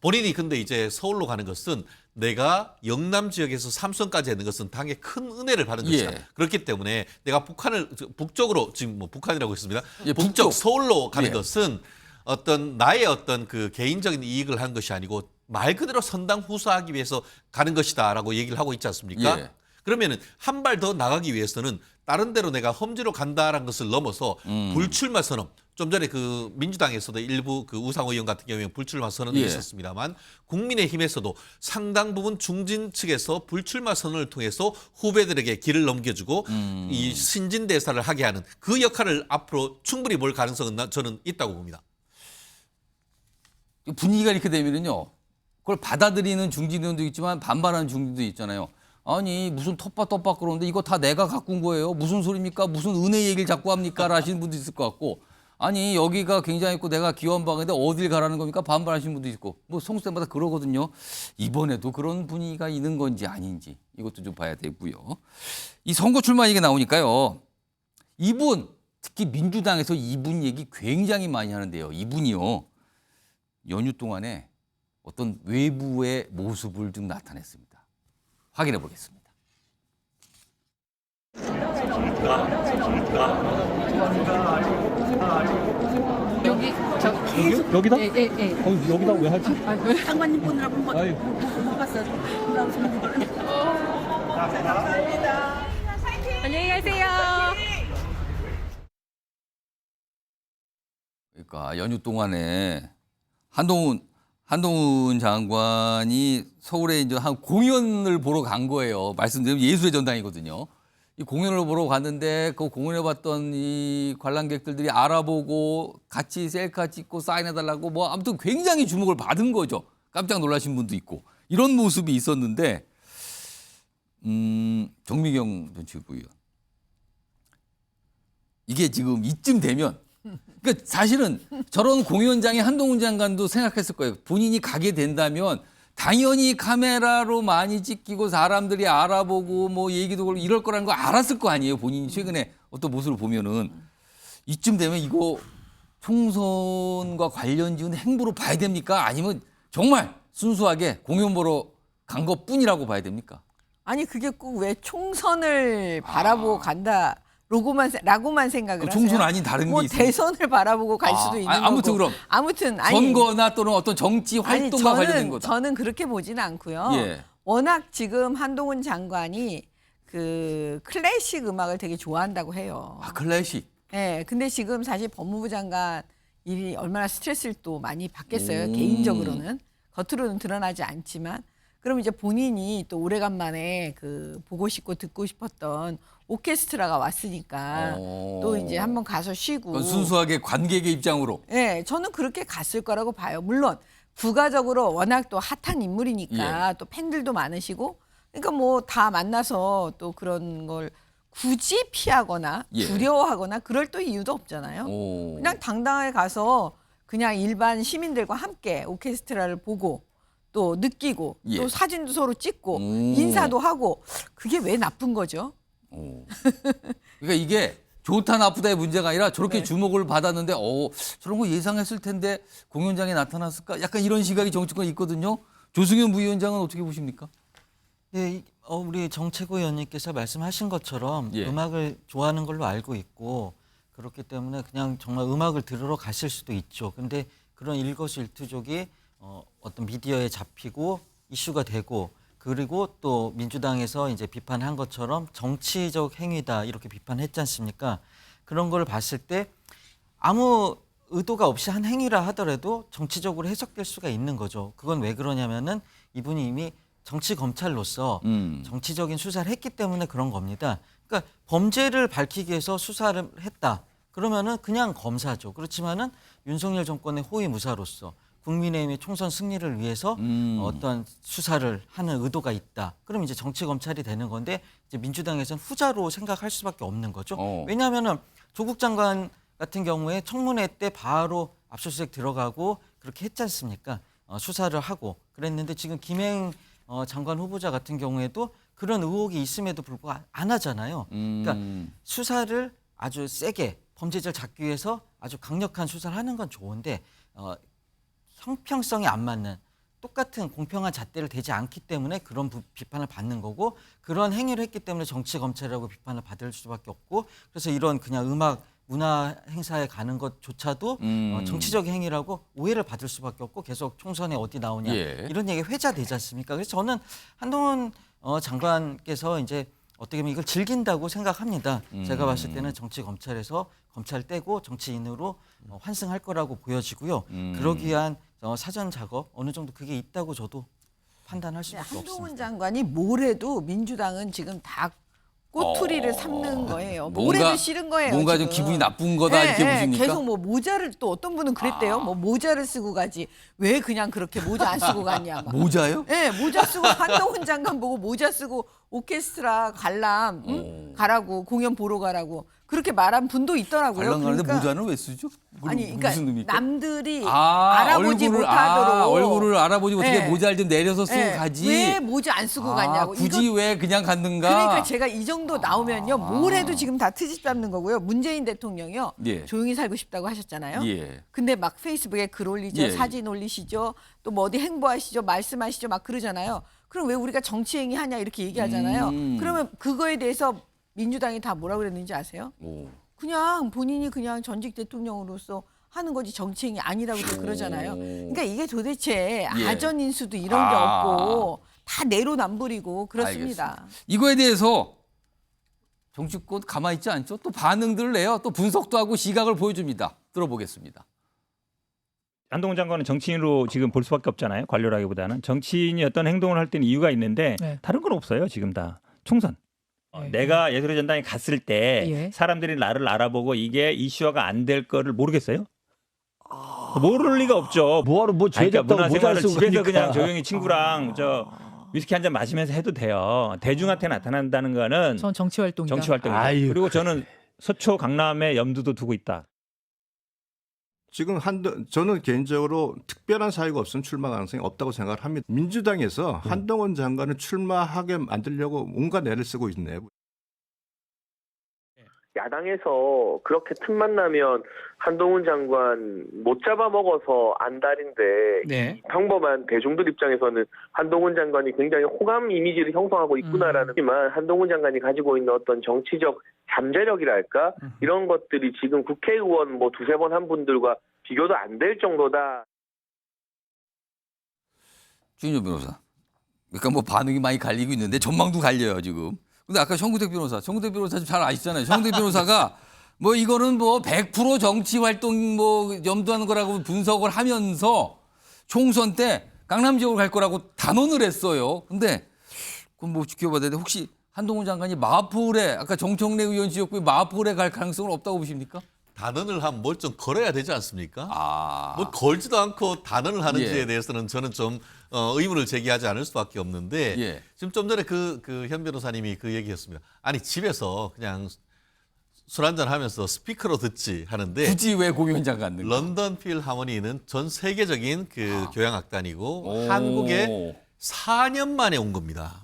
본인이 근데 이제 서울로 가는 것은 내가 영남 지역에서 3선까지 하는 것은 당에 큰 은혜를 받은 것이다. 그렇기 때문에 내가 북쪽으로 지금 뭐 북한이라고 했습니다. 북쪽 서울로 가는 것은 어떤 나의 어떤 그 개인적인 이익을 한 것이 아니고 말 그대로 선당 후사하기 위해서 가는 것이다라고 얘기를 하고 있지 않습니까? 그러면은 한 발 더 나가기 위해서는 다른 데로 내가 험지로 간다라는 것을 넘어서 불출마 선언. 좀 전에 그 민주당에서도 일부 그 우상호 의원 같은 경우에 불출마 선언이 있었습니다만 국민의힘에서도 상당 부분 중진 측에서 불출마 선언을 통해서 후배들에게 길을 넘겨주고 이 신진대사를 하게 하는 그 역할을 앞으로 충분히 볼 가능성은 저는 있다고 봅니다. 분위기가 이렇게 되면은요, 그걸 받아들이는 중진 의원도 있지만 반발하는 중진도 있잖아요. 아니 무슨 텃밭 그러는데 이거 다 내가 가꾼 거예요. 무슨 소리입니까? 무슨 은혜 얘기를 자꾸 합니까? 하시는 분도 있을 것 같고, 아니 여기가 굉장히 있고 내가 기원 방인데 어딜 가라는 겁니까? 반발하시는 분도 있고, 뭐 송수때마다 그러거든요. 이번에도 그런 분위기가 있는 건지 아닌지 이것도 좀 봐야 되고요. 이 선거 출마 얘기 나오니까요. 이분 특히 민주당에서 이분 얘기 굉장히 많이 하는데요. 이분이요. 연휴 동안에 어떤 외부의 모습을 좀 나타냈습니다. 확인해 보겠습니다. 여기 저 계속 여기다? 예. 여기다 왜 하지? 장관님 보느라고 못 봤어. 감사합니다. 안녕히 가세요. 그러니까 연휴 동안에 한동훈 장관이 서울에 이제 한 공연을 보러 간 거예요. 말씀드리면 예술의 전당이거든요. 이 공연을 보러 갔는데 그 공연에 봤던 이 관람객들이 알아보고 같이 셀카 찍고 사인해달라고 뭐 아무튼 굉장히 주목을 받은 거죠. 깜짝 놀라신 분도 있고 이런 모습이 있었는데 정미경 전 최고위원 이게 지금 이쯤 되면 그러니까 사실은 저런 공연장에 한동훈 장관도 생각했을 거예요. 본인이 가게 된다면 당연히 카메라로 많이 찍히고 사람들이 알아보고 뭐 얘기도 걸고 이럴 거라는 거 알았을 거 아니에요. 본인이 최근에 어떤 모습을 보면은 이쯤 되면 이거 총선과 관련 지은 행보로 봐야 됩니까? 아니면 정말 순수하게 공연 보러 간 것뿐이라고 봐야 됩니까? 아니 그게 꼭 왜 총선을 바라보고 간다. 라고만 생각을 하세요. 총선 아닌 다른 게 있어요. 대선을 바라보고 갈 수도 있는 아무튼 거고. 그럼 아무튼 아니, 선거나 또는 어떤 정치 활동과 관련된 거다. 저는 그렇게 보지는 않고요. 워낙 지금 한동훈 장관이 그 클래식 음악을 되게 좋아한다고 해요. 클래식. 네, 근데 지금 사실 법무부 장관 일이 얼마나 스트레스를 또 많이 받겠어요. 개인적으로는 겉으로는 드러나지 않지만. 그럼 이제 본인이 또 오래간만에 그 보고 싶고 듣고 싶었던 오케스트라가 왔으니까 또 이제 한번 가서 쉬고 순수하게 관객의 입장으로. 네, 저는 그렇게 갔을 거라고 봐요. 물론 부가적으로 워낙 또 핫한 인물이니까 또 팬들도 많으시고 그러니까 뭐 다 만나서 또 그런 걸 굳이 피하거나 두려워하거나 그럴 또 이유도 없잖아요. 그냥 당당하게 가서 그냥 일반 시민들과 함께 오케스트라를 보고 또 느끼고 또 사진도 서로 찍고 인사도 하고 그게 왜 나쁜 거죠? 그러니까 이게 좋다 나쁘다의 문제가 아니라 저렇게 주목을 받았는데 저런 거 예상했을 텐데 공연장에 나타났을까? 약간 이런 시각이 정치권에 있거든요. 조승현 부위원장은 어떻게 보십니까? 네, 우리 정채구 의원님께서 말씀하신 것처럼 음악을 좋아하는 걸로 알고 있고 그렇기 때문에 그냥 정말 음악을 들으러 가실 수도 있죠. 근데 그런 일거수일투족이 어떤 미디어에 잡히고 이슈가 되고 그리고 또 민주당에서 이제 비판한 것처럼 정치적 행위다 이렇게 비판했지 않습니까? 그런 걸 봤을 때 아무 의도가 없이 한 행위라 하더라도 정치적으로 해석될 수가 있는 거죠. 그건 왜 그러냐면은 이분이 이미 정치 검찰로서 정치적인 수사를 했기 때문에 그런 겁니다. 그러니까 범죄를 밝히기 위해서 수사를 했다. 그러면은 그냥 검사죠. 그렇지만은 윤석열 정권의 호위무사로서 국민의힘의 총선 승리를 위해서 어떤 수사를 하는 의도가 있다. 그럼 이제 정치 검찰이 되는 건데 이제 민주당에서는 후자로 생각할 수밖에 없는 거죠. 왜냐하면은 조국 장관 같은 경우에 청문회 때 바로 압수수색 들어가고 그렇게 했지 않습니까? 수사를 하고 그랬는데 지금 김행 장관 후보자 같은 경우에도 그런 의혹이 있음에도 불구하고 안 하잖아요. 그러니까 수사를 아주 세게 범죄자를 잡기 위해서 아주 강력한 수사를 하는 건 좋은데 형평성에 안 맞는 똑같은 공평한 잣대를 대지 않기 때문에 그런 비판을 받는 거고 그런 행위를 했기 때문에 정치 검찰이라고 비판을 받을 수밖에 없고 그래서 이런 그냥 음악 문화 행사에 가는 것조차도 정치적인 행위라고 오해를 받을 수밖에 없고 계속 총선에 어디 나오냐 이런 얘기 회자되지 않습니까? 그래서 저는 한동훈 장관께서 이제 어떻게 보면 이걸 즐긴다고 생각합니다. 제가 봤을 때는 정치 검찰에서 검찰 떼고 정치인으로 환승할 거라고 보여지고요. 그러기 위한 사전 작업 어느 정도 그게 있다고 저도 판단할 수밖에 없습니다. 한동훈 장관이 뭘 해도 민주당은 지금 다 꼬투리를 삼는 거예요. 뭘 해도 싫은 거예요. 뭔가 지금. 좀 기분이 나쁜 거다 이렇게 보십니까? 계속 뭐 모자를 또 어떤 분은 그랬대요. 뭐 모자를 쓰고 가지 왜 그냥 그렇게 모자 안 쓰고 갔냐. 막. 모자요? 네, 모자 쓰고 한동훈 장관 보고 모자 쓰고 오케스트라 관람 가라고 공연 보러 가라고 그렇게 말한 분도 있더라고요. 관람 가는데 그러니까 모자는 왜 쓰죠? 아니, 그러니까 무슨 의미입니까? 남들이 알아보지 못하도록 얼굴을 알아보지 못하게 네. 모자를 좀 내려서 쓰고 네. 가지. 왜 모자 안 쓰고 갔냐고. 굳이 이거, 왜 그냥 갔는가? 그러니까 제가 이 정도 나오면요. 뭘 해도 지금 다 트집 잡는 거고요. 문재인 대통령이요. 예. 조용히 살고 싶다고 하셨잖아요. 예. 근데 막 페이스북에 글 올리죠. 예. 사진 올리시죠. 또 뭐 어디 행보하시죠. 말씀하시죠. 막 그러잖아요. 그럼 왜 우리가 정치행위 하냐 이렇게 얘기하잖아요. 그러면 그거에 대해서 민주당이 다 뭐라 그랬는지 아세요? 그냥 본인이 그냥 전직 대통령으로서 하는 거지 정치행위 아니라고 그러잖아요. 그러니까 이게 도대체 아전 인수도 이런 게 없고 다 내로남불이고 그렇습니다. 알겠습니다. 이거에 대해서 정치권 가만히 있지 않죠? 또 반응들을 내요. 또 분석도 하고 시각을 보여줍니다. 들어보겠습니다. 한동훈 장관은 정치인으로 지금 볼 수밖에 없잖아요. 관료라기보다는 정치인이 어떤 행동을 할 때는 이유가 있는데 다른 건 없어요. 지금 다 총선. 내가 예술의 전당에 갔을 때 사람들이 나를 알아보고 이게 이슈화가 안 될 거를 모르겠어요? 모를 리가 없죠. 뭐하러 뭐 죄졌다고 문화생활을 모자를 쓰고 집에서 그러니까. 그냥 조용히 친구랑 위스키 한 잔 마시면서 해도 돼요. 대중한테 나타난다는 거는 전 정치 활동이다. 정치 활동이죠. 아유, 그리고 저는 서초 강남에 염두도 두고 있다. 지금 저는 개인적으로 특별한 사유가 없으면 출마 가능성이 없다고 생각을 합니다. 민주당에서 한동훈 장관을 출마하게 만들려고 온갖 애를 쓰고 있네요. 야당에서 그렇게 틈만 나면 한동훈 장관 못 잡아먹어서 안달인데 평범한 대중들 입장에서는 한동훈 장관이 굉장히 호감 이미지를 형성하고 있구나라는 지만 한동훈 장관이 가지고 있는 어떤 정치적 잠재력이랄까 이런 것들이 지금 국회의원 뭐 두세 번 한 분들과 비교도 안 될 정도다. 주인조 변호사. 그러니까 뭐 반응이 많이 갈리고 있는데 전망도 갈려요 지금. 근데 아까 정구택 변호사 좀 잘 아시잖아요. 정구택 변호사가 뭐 이거는 뭐 100% 정치 활동 뭐 염두하는 거라고 분석을 하면서 총선 때 강남 지역으로 갈 거라고 단언을 했어요. 근데 그건 뭐 지켜봐야 되는데 혹시 한동훈 장관이 마포울에 아까 정청래 의원 지역구에 마포울에 갈 가능성은 없다고 보십니까? 단언을 하면 뭘 좀 걸어야 되지 않습니까? 뭐 걸지도 않고 단언을 하는지에 대해서는 저는 좀 의문을 제기하지 않을 수밖에 없는데 지금 좀 전에 그 현 변호사님이 그 얘기했습니다. 아니 집에서 그냥 술 한잔 하면서 스피커로 듣지 하는데 굳이 왜 공연장 갔는가? 런던 필하모니는 전 세계적인 그 교향악단이고 한국에 4년 만에 온 겁니다.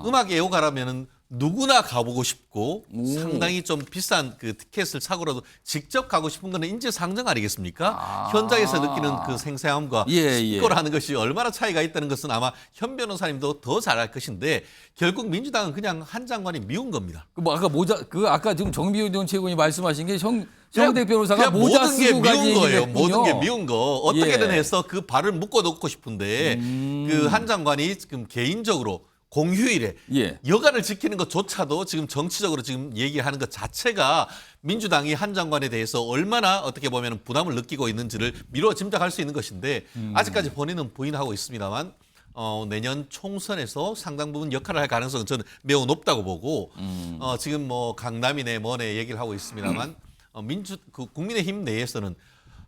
음악 애호가라면은 누구나 가보고 싶고 상당히 좀 비싼 그 티켓을 사고라도 직접 가고 싶은 거는 인지상정 아니겠습니까? 현장에서 느끼는 그 생생함과 실거를 하는 것이 얼마나 차이가 있다는 것은 아마 현 변호사님도 더 잘 알 것인데 결국 민주당은 그냥 한 장관이 미운 겁니다. 뭐 아까 아까 지금 정비윤 전 최고위원이 말씀하신 게 정대ek 변호사가 그냥 모자 모든 게 쓰고 가지 미운 거예요. 얘기를 모든 게 미운 거. 어떻게든 해서 그 발을 묶어 놓고 싶은데 그 한 장관이 지금 개인적으로 공휴일에 여가를 지키는 것조차도 지금 정치적으로 지금 얘기하는 것 자체가 민주당이 한 장관에 대해서 얼마나 어떻게 보면 부담을 느끼고 있는지를 미뤄 짐작할 수 있는 것인데 아직까지 본인은 부인하고 있습니다만 내년 총선에서 상당 부분 역할을 할 가능성은 저는 매우 높다고 보고 지금 뭐 강남이네 뭐네 얘기를 하고 있습니다만 국민의힘 내에서는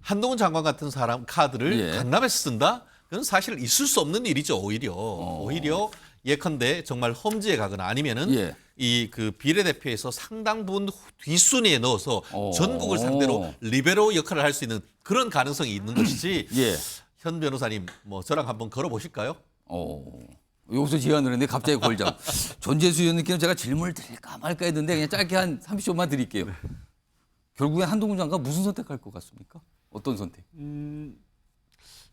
한동훈 장관 같은 사람 카드를 강남에서 쓴다? 그건 사실 있을 수 없는 일이죠. 오히려 예컨대 정말 험지에 가거나 아니면은 이 그 비례대표에서 상당 부분 뒷순위에 넣어서 전국을 상대로 리베로 역할을 할 수 있는 그런 가능성이 있는 것이지. 현 변호사님 뭐 저랑 한번 걸어보실까요? 여기서 제안을 했는데 갑자기 걸자. 전재수 의원님께는 제가 질문을 드릴까 말까 했는데 그냥 짧게 한 30초만 드릴게요. 결국엔 한동훈 장관 무슨 선택할 것 같습니까? 어떤 선택?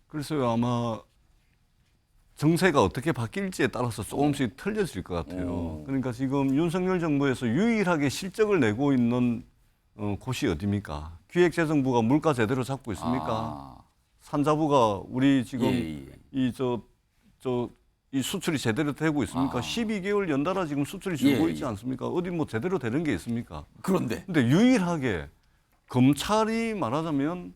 글쎄요, 아마 정세가 어떻게 바뀔지에 따라서 조금씩 틀려질 것 같아요. 그러니까 지금 윤석열 정부에서 유일하게 실적을 내고 있는 곳이 어디입니까? 기획재정부가 물가 제대로 잡고 있습니까? 산자부가 우리 지금 이 수출이 제대로 되고 있습니까? 12개월 연달아 지금 수출이 줄고 있지 않습니까? 어디 뭐 제대로 되는 게 있습니까? 그런데 유일하게 검찰이 말하자면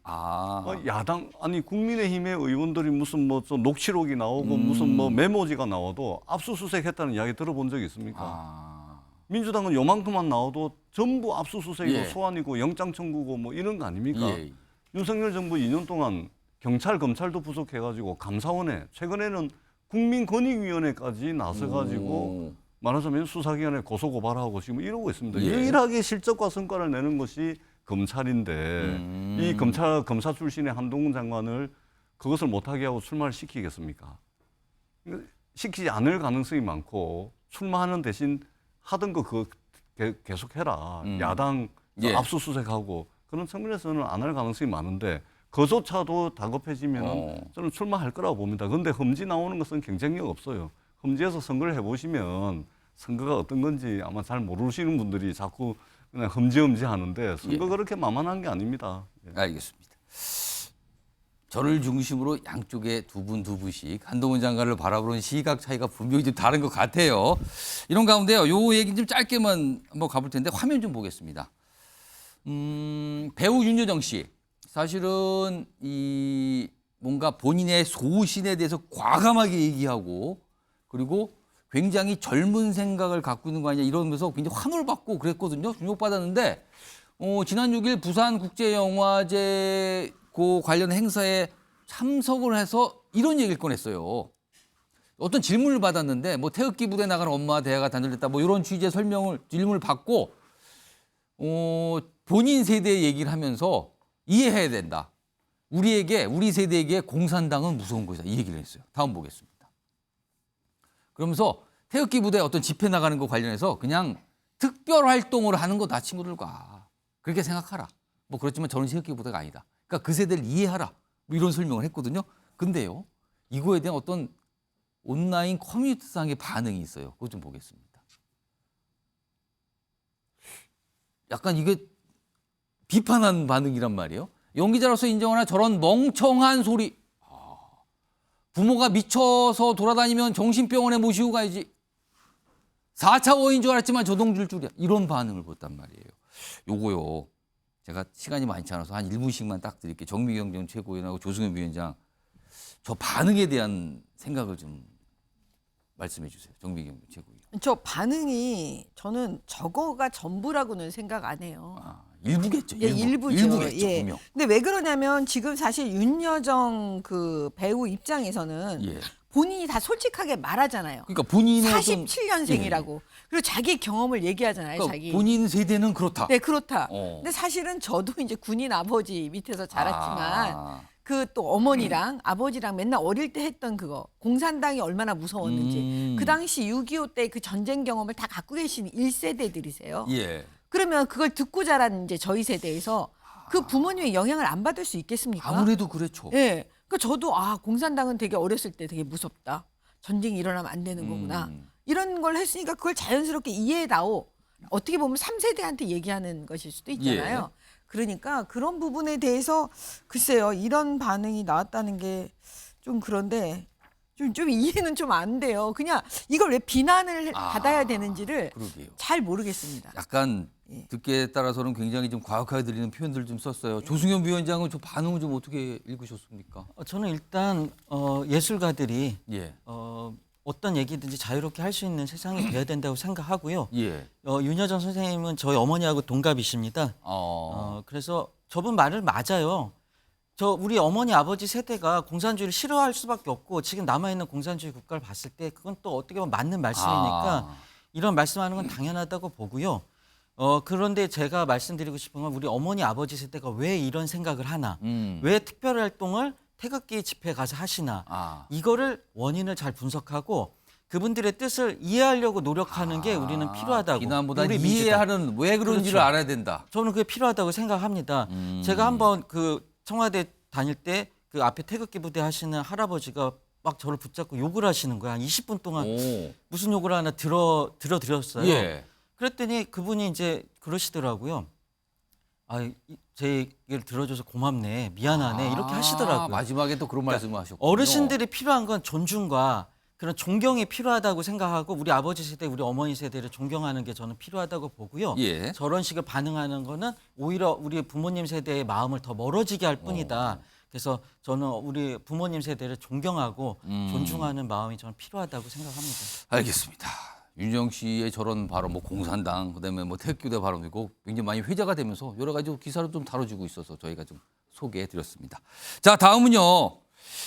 야당 아니 국민의힘의 의원들이 무슨 뭐 녹취록이 나오고 무슨 뭐 메모지가 나와도 압수수색했다는 이야기 들어본 적이 있습니까? 민주당은 요만큼만 나와도 전부 압수수색이고 소환이고 영장 청구고 뭐 이런 거 아닙니까? 윤석열 정부 2년 동안 경찰 검찰도 부족해가지고 감사원에 최근에는 국민권익위원회까지 나서가지고 말하자면 수사기관에 고소고발하고 지금 이러고 있습니다. 유일하게 실적과 성과를 내는 것이 검찰인데 이 검사 출신의 한동훈 장관을 그것을 못하게 하고 출마를 시키겠습니까? 시키지 않을 가능성이 많고 출마하는 대신 하던 거 그거 계속해라. 야당 압수수색하고 그런 측면에서는 안 할 가능성이 많은데 그조차도 다급해지면 저는 출마할 거라고 봅니다. 그런데 험지 나오는 것은 경쟁력 없어요. 험지에서 선거를 해보시면 선거가 어떤 건지 아마 잘 모르시는 분들이 자꾸 그냥 험지 하는데 선거 그렇게 만만한 게 아닙니다. 알겠습니다. 저를 중심으로 양쪽에 두 분씩 한동훈 장관을 바라보는 시각 차이가 분명히 좀 다른 것 같아요. 이런 가운데요. 요 얘기 좀 짧게만 한번 가볼 텐데 화면 좀 보겠습니다. 배우 윤여정 씨. 사실은 이 뭔가 본인의 소신에 대해서 과감하게 얘기하고 그리고 굉장히 젊은 생각을 갖고 있는 거 아니냐 이러면서 굉장히 환호를 받고 그랬거든요. 주목받았는데 지난 6일 부산국제영화제 그 관련 행사에 참석을 해서 이런 얘기를 꺼냈어요. 어떤 질문을 받았는데 뭐 태극기 부대 나가는 엄마와 대화가 단절됐다 뭐 이런 취지의 질문을 받고 본인 세대의 얘기를 하면서 이해해야 된다. 우리 세대에게 공산당은 무서운 것이다. 이 얘기를 했어요. 다음 보겠습니다. 그러면서 태극기 부대 어떤 집회 나가는 거 관련해서 그냥 특별 활동을 하는 거다 친구들과. 그렇게 생각하라. 뭐 그렇지만 저는 태극기 부대가 아니다. 그러니까 그 세대를 이해하라. 뭐 이런 설명을 했거든요. 근데요. 이거에 대한 어떤 온라인 커뮤니티상의 반응이 있어요. 그거 좀 보겠습니다. 약간 이게 비판한 반응이란 말이에요. 연기자로서 인정하나 저런 멍청한 소리. 부모가 미쳐서 돌아다니면 정신병원에 모시고 가야지. 4차 오해인 줄 알았지만 저동줄 줄이야. 이런 반응을 보였단 말이에요. 요거요. 제가 시간이 많지 않아서 한 1분씩만 딱 드릴게요. 정미경 전 최고위원하고 조승현 위원장. 저 반응에 대한 생각을 좀 말씀해 주세요. 정미경 최고위원. 저 반응이 저는 저거가 전부라고는 생각 안 해요. 일부겠죠. 일부죠. 분명. 근데 왜 그러냐면 지금 사실 윤여정 그 배우 입장에서는 본인이 다 솔직하게 말하잖아요. 그러니까 본인의 47년생이라고. 그리고 자기 경험을 얘기하잖아요. 그러니까 자기. 본인 세대는 그렇다. 네, 그렇다. 근데 사실은 저도 이제 군인 아버지 밑에서 자랐지만 그 또 어머니랑 아버지랑 맨날 어릴 때 했던 그거 공산당이 얼마나 무서웠는지 그 당시 6.25 때 그 전쟁 경험을 다 갖고 계신 1세대들이세요. 그러면 그걸 듣고 자란 이제 저희 세대에서 그 부모님의 영향을 안 받을 수 있겠습니까? 아무래도 그렇죠. 네. 그러니까 저도 공산당은 되게 어렸을 때 되게 무섭다. 전쟁이 일어나면 안 되는 거구나. 이런 걸 했으니까 그걸 자연스럽게 이해해다오. 어떻게 보면 3세대한테 얘기하는 것일 수도 있잖아요. 그러니까 그런 부분에 대해서 글쎄요. 이런 반응이 나왔다는 게 좀 그런데 좀 이해는 좀 안 돼요. 그냥 이걸 왜 비난을 받아야 되는지를 잘 모르겠습니다. 약간 듣기에 따라서는 굉장히 좀 과격하게 들리는 표현들을 좀 썼어요. 조승현 위원장은 저 반응을 좀 어떻게 읽으셨습니까? 저는 일단 예술가들이 어떤 얘기든지 자유롭게 할 수 있는 세상이 돼야 된다고 생각하고요. 윤여정 선생님은 저희 어머니하고 동갑이십니다. 그래서 저분 말을 맞아요. 우리 어머니 아버지 세대가 공산주의를 싫어할 수밖에 없고 지금 남아있는 공산주의 국가를 봤을 때 그건 또 어떻게 보면 맞는 말씀이니까 이런 말씀하는 건 당연하다고 보고요. 그런데 제가 말씀드리고 싶은 건 우리 어머니 아버지 세대가 왜 이런 생각을 하나, 왜 특별활동을 태극기 집회 가서 하시나 이거를 원인을 잘 분석하고 그분들의 뜻을 이해하려고 노력하는 게 우리는 필요하다고. 비난보다 우리 이해하는 왜 그런지를 그렇죠. 알아야 된다. 저는 그게 필요하다고 생각합니다. 제가 한번 그 청와대 다닐 때 그 앞에 태극기 부대 하시는 할아버지가 막 저를 붙잡고 욕을 하시는 거야. 한 20분 동안 무슨 욕을 하나 들어드렸어요. 예. 그랬더니 그분이 이제 그러시더라고요. 제 얘기를 들어줘서 고맙네, 미안하네 이렇게 하시더라고요. 마지막에 또 그런 말씀을 하셨고. 어르신들이 필요한 건 존중과 그런 존경이 필요하다고 생각하고 우리 아버지 세대, 우리 어머니 세대를 존경하는 게 저는 필요하다고 보고요. 예. 저런 식으로 반응하는 거는 오히려 우리 부모님 세대의 마음을 더 멀어지게 할 뿐이다. 그래서 저는 우리 부모님 세대를 존경하고 존중하는 마음이 저는 필요하다고 생각합니다. 알겠습니다. 윤정 씨의 저런 발언, 뭐 공산당, 그다음에 뭐 태극기대 발언이고 굉장히 많이 회자가 되면서 여러 가지 기사로 좀 다뤄지고 있어서 저희가 좀 소개해드렸습니다. 자, 다음은요.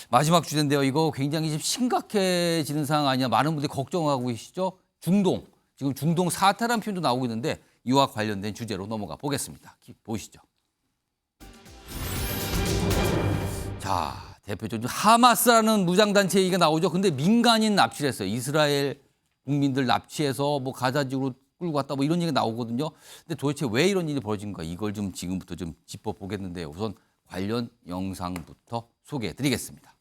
마지막 주제인데요. 이거 굉장히 지금 심각해지는 상황 아니냐. 많은 분들이 걱정하고 계시죠. 중동. 지금 중동 사태라는 표현도 나오고 있는데 이와 관련된 주제로 넘어가 보겠습니다. 보시죠. 자, 대표적으로 하마스라는 무장단체 얘기가 나오죠. 근데 민간인 납치를 했어요. 이스라엘 국민들 납치해서 뭐 가자 지구로 끌고 갔다 뭐 이런 얘기가 나오거든요. 근데 도대체 왜 이런 일이 벌어진가 이걸 좀 지금부터 좀 짚어보겠는데요. 우선 관련 영상부터 소개해드리겠습니다.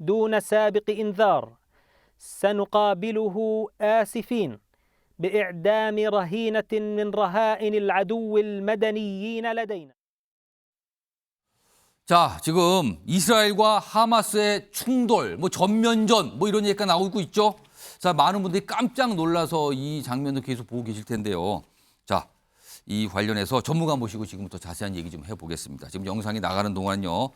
دون سابق إنذار سنقابله آسفين بإعدام رهينة من رهائن العدو المدنيين لدينا. 자, 지금 이스라엘과 하마스의 충돌, 뭐 전면전, 뭐 이런 얘기가 나오고 있죠. 자, 많은 분들이 깜짝 놀라서 이 장면도 계속 보고 계실 텐데요. 자, 이 관련해서 전문가 모시고 지금부터 자세한 얘기 좀 해보겠습니다. 지금 영상이 나가는 동안요.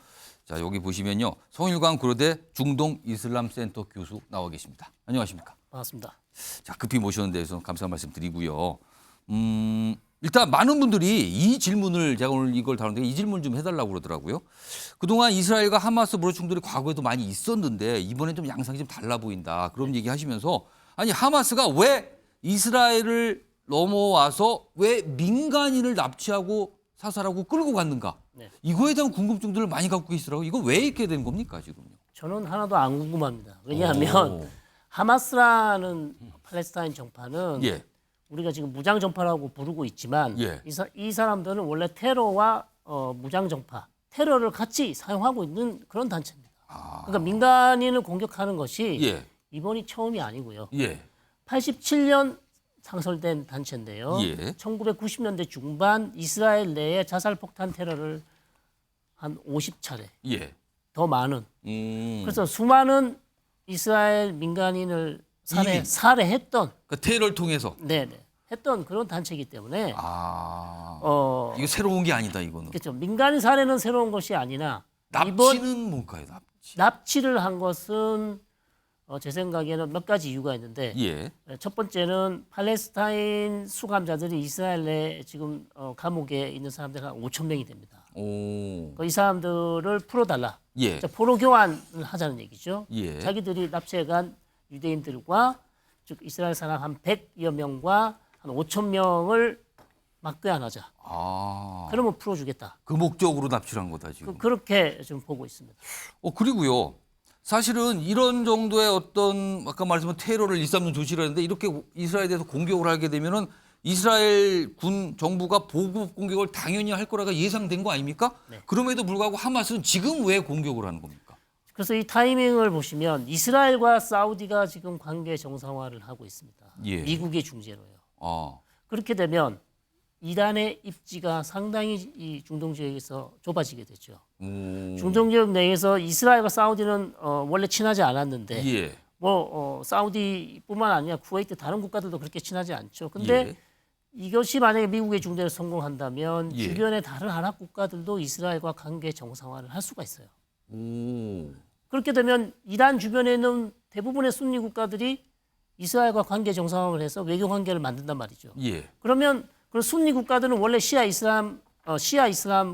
자, 여기 보시면요. 성일관 고려대 중동 이슬람 센터 교수 나와 계십니다. 안녕하십니까? 반갑습니다. 자, 급히 모셨는 데서 감사 말씀 드리고요. 일단 많은 분들이 이 질문을 제가 오늘 이걸 다루는데 이 질문 좀 해달라고 그러더라고요. 그동안 이스라엘과 하마스 무력 충돌이 과거에도 많이 있었는데 이번엔 좀 양상이 좀 달라 보인다. 그런 얘기 하시면서 아니 하마스가 왜 이스라엘을 넘어와서 왜 민간인을 납치하고 사살하고 끌고 갔는가. 네. 이거에 대한 궁금증들을 많이 갖고 계시더라고요. 이거 왜 이렇게 된 겁니까 지금요? 저는 하나도 안 궁금합니다. 왜냐하면 하마스라는 팔레스타인 정파는 예. 우리가 지금 무장 정파라고 부르고 있지만 예. 이 사람들은 원래 테러와 무장 정파, 테러를 같이 사용하고 있는 그런 단체입니다. 그러니까 민간인을 공격하는 것이 예. 이번이 처음이 아니고요. 예. 87년 창설된 단체인데요. 예. 1990년대 중반 이스라엘 내에 자살폭탄 테러를 한 50차례 예. 더 많은 그래서 수많은 이스라엘 민간인을 살해했던 그러니까 테러를 통해서 네네 했던 그런 단체이기 때문에 이거 새로운 게 아니다 이거는. 그렇죠. 민간인 살해는 새로운 것이 아니나 납치는 뭔가요? 납치를 한 것은 제 생각에는 몇 가지 이유가 있는데 예. 첫 번째는 팔레스타인 수감자들이 이스라엘 내 지금 감옥에 있는 사람들 한 5천 명이 됩니다. 이 사람들을 풀어달라. 예. 포로 교환을 하자는 얘기죠. 예. 자기들이 납치해간 유대인들과 즉 이스라엘 사람 한 100여 명과 한 5천 명을 맞교환하자. 그러면 풀어주겠다. 그 목적으로 납치를 한 거다 지금. 그렇게 좀 보고 있습니다. 그리고요. 사실은 이런 정도의 어떤 아까 말씀한 테러를 일삼는 조치를 하는데 이렇게 이스라엘에 대해서 공격을 하게 되면은 이스라엘 군 정부가 보급 공격을 당연히 할 거라가 예상된 거 아닙니까? 네. 그럼에도 불구하고 하마스는 지금 왜 공격을 하는 겁니까? 그래서 이 타이밍을 보시면 이스라엘과 사우디가 지금 관계 정상화를 하고 있습니다. 예. 미국의 중재로요. 그렇게 되면 이란의 입지가 상당히 이 중동 지역에서 좁아지게 되죠. 중동 지역 내에서 이스라엘과 사우디는 원래 친하지 않았는데 예. 사우디뿐만 아니라 쿠웨이트 다른 국가들도 그렇게 친하지 않죠. 근데 이것이 만약에 미국의 중재를 성공한다면 주변의 다른 아랍 국가들도 이스라엘과 관계 정상화를 할 수가 있어요. 그렇게 되면 이란 주변에 있는 대부분의 순니 국가들이 이스라엘과 관계 정상화를 해서 외교 관계를 만든단 말이죠. 예. 그러면 그 순니 국가들은 원래 시아 이슬람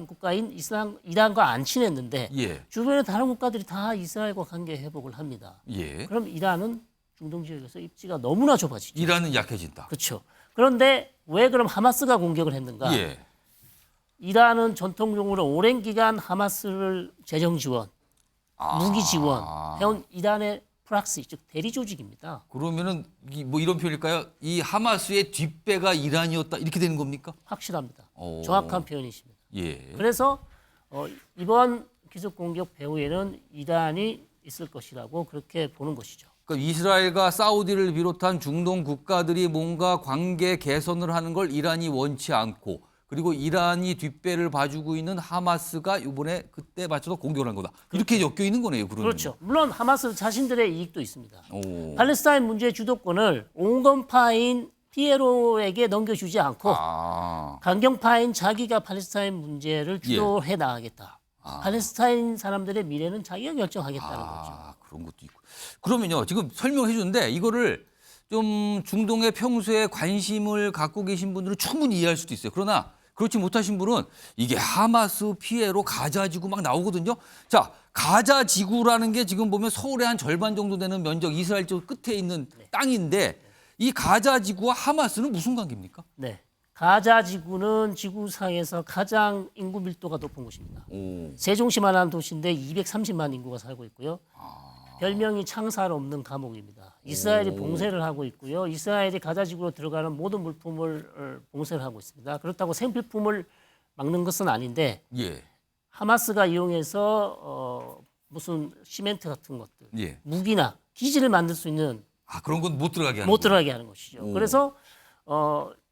국가인 이란과 안 친했는데 예. 주변의 다른 국가들이 다 이스라엘과 관계 회복을 합니다. 예. 그럼 이란은 중동 지역에서 입지가 너무나 좁아지죠. 이란은 약해진다. 그렇죠. 그런데 왜 그럼 하마스가 공격을 했는가? 예. 이란은 전통적으로 오랜 기간 하마스를 재정 지원, 무기 지원 해온 이란의 프락시, 즉 대리 조직입니다. 그러면은 뭐 이런 표현일까요? 이 하마스의 뒷배가 이란이었다 이렇게 되는 겁니까? 확실합니다. 정확한 표현이십니다. 예. 그래서 이번 기습 공격 배후에는 이란이 있을 것이라고 그렇게 보는 것이죠. 그러니까 이스라엘과 사우디를 비롯한 중동 국가들이 뭔가 관계 개선을 하는 걸 이란이 원치 않고 그리고 이란이 뒷배를 봐주고 있는 하마스가 이번에 그때 맞춰서 공격을 한 거다. 이렇게 엮여 있는 거네요. 그러면. 그렇죠. 물론 하마스 자신들의 이익도 있습니다. 팔레스타인 문제 주도권을 온건파인 피에로에게 넘겨주지 않고 강경파인 자기가 팔레스타인 문제를 주도해 나가겠다. 팔레스타인 사람들의 미래는 자기가 결정하겠다는 거죠. 그런 것도 있고. 그러면요. 지금 설명해 주는데 이거를 좀 중동의 평소에 관심을 갖고 계신 분들은 충분히 이해할 수도 있어요. 그러나 그렇지 못하신 분은 이게 하마스 피해로 가자 지구 막 나오거든요. 자, 가자 지구라는 게 지금 보면 서울의 한 절반 정도 되는 면적 이스라엘 쪽 끝에 있는 땅인데 이 가자 지구와 하마스는 무슨 관계입니까? 네. 가자 지구는 지구상에서 가장 인구 밀도가 높은 곳입니다. 세종시만한 도시인데 230만 인구가 살고 있고요. 별명이 창살 없는 감옥입니다. 이스라엘이 봉쇄를 하고 있고요. 이스라엘이 가자 지구로 들어가는 모든 물품을 봉쇄를 하고 있습니다. 그렇다고 생필품을 막는 것은 아닌데 예. 하마스가 이용해서 무슨 시멘트 같은 것들, 예. 무기나 기지를 만들 수 있는 그런 건 못 들어가게 하는 못 들어가게 하는 것이죠. 그래서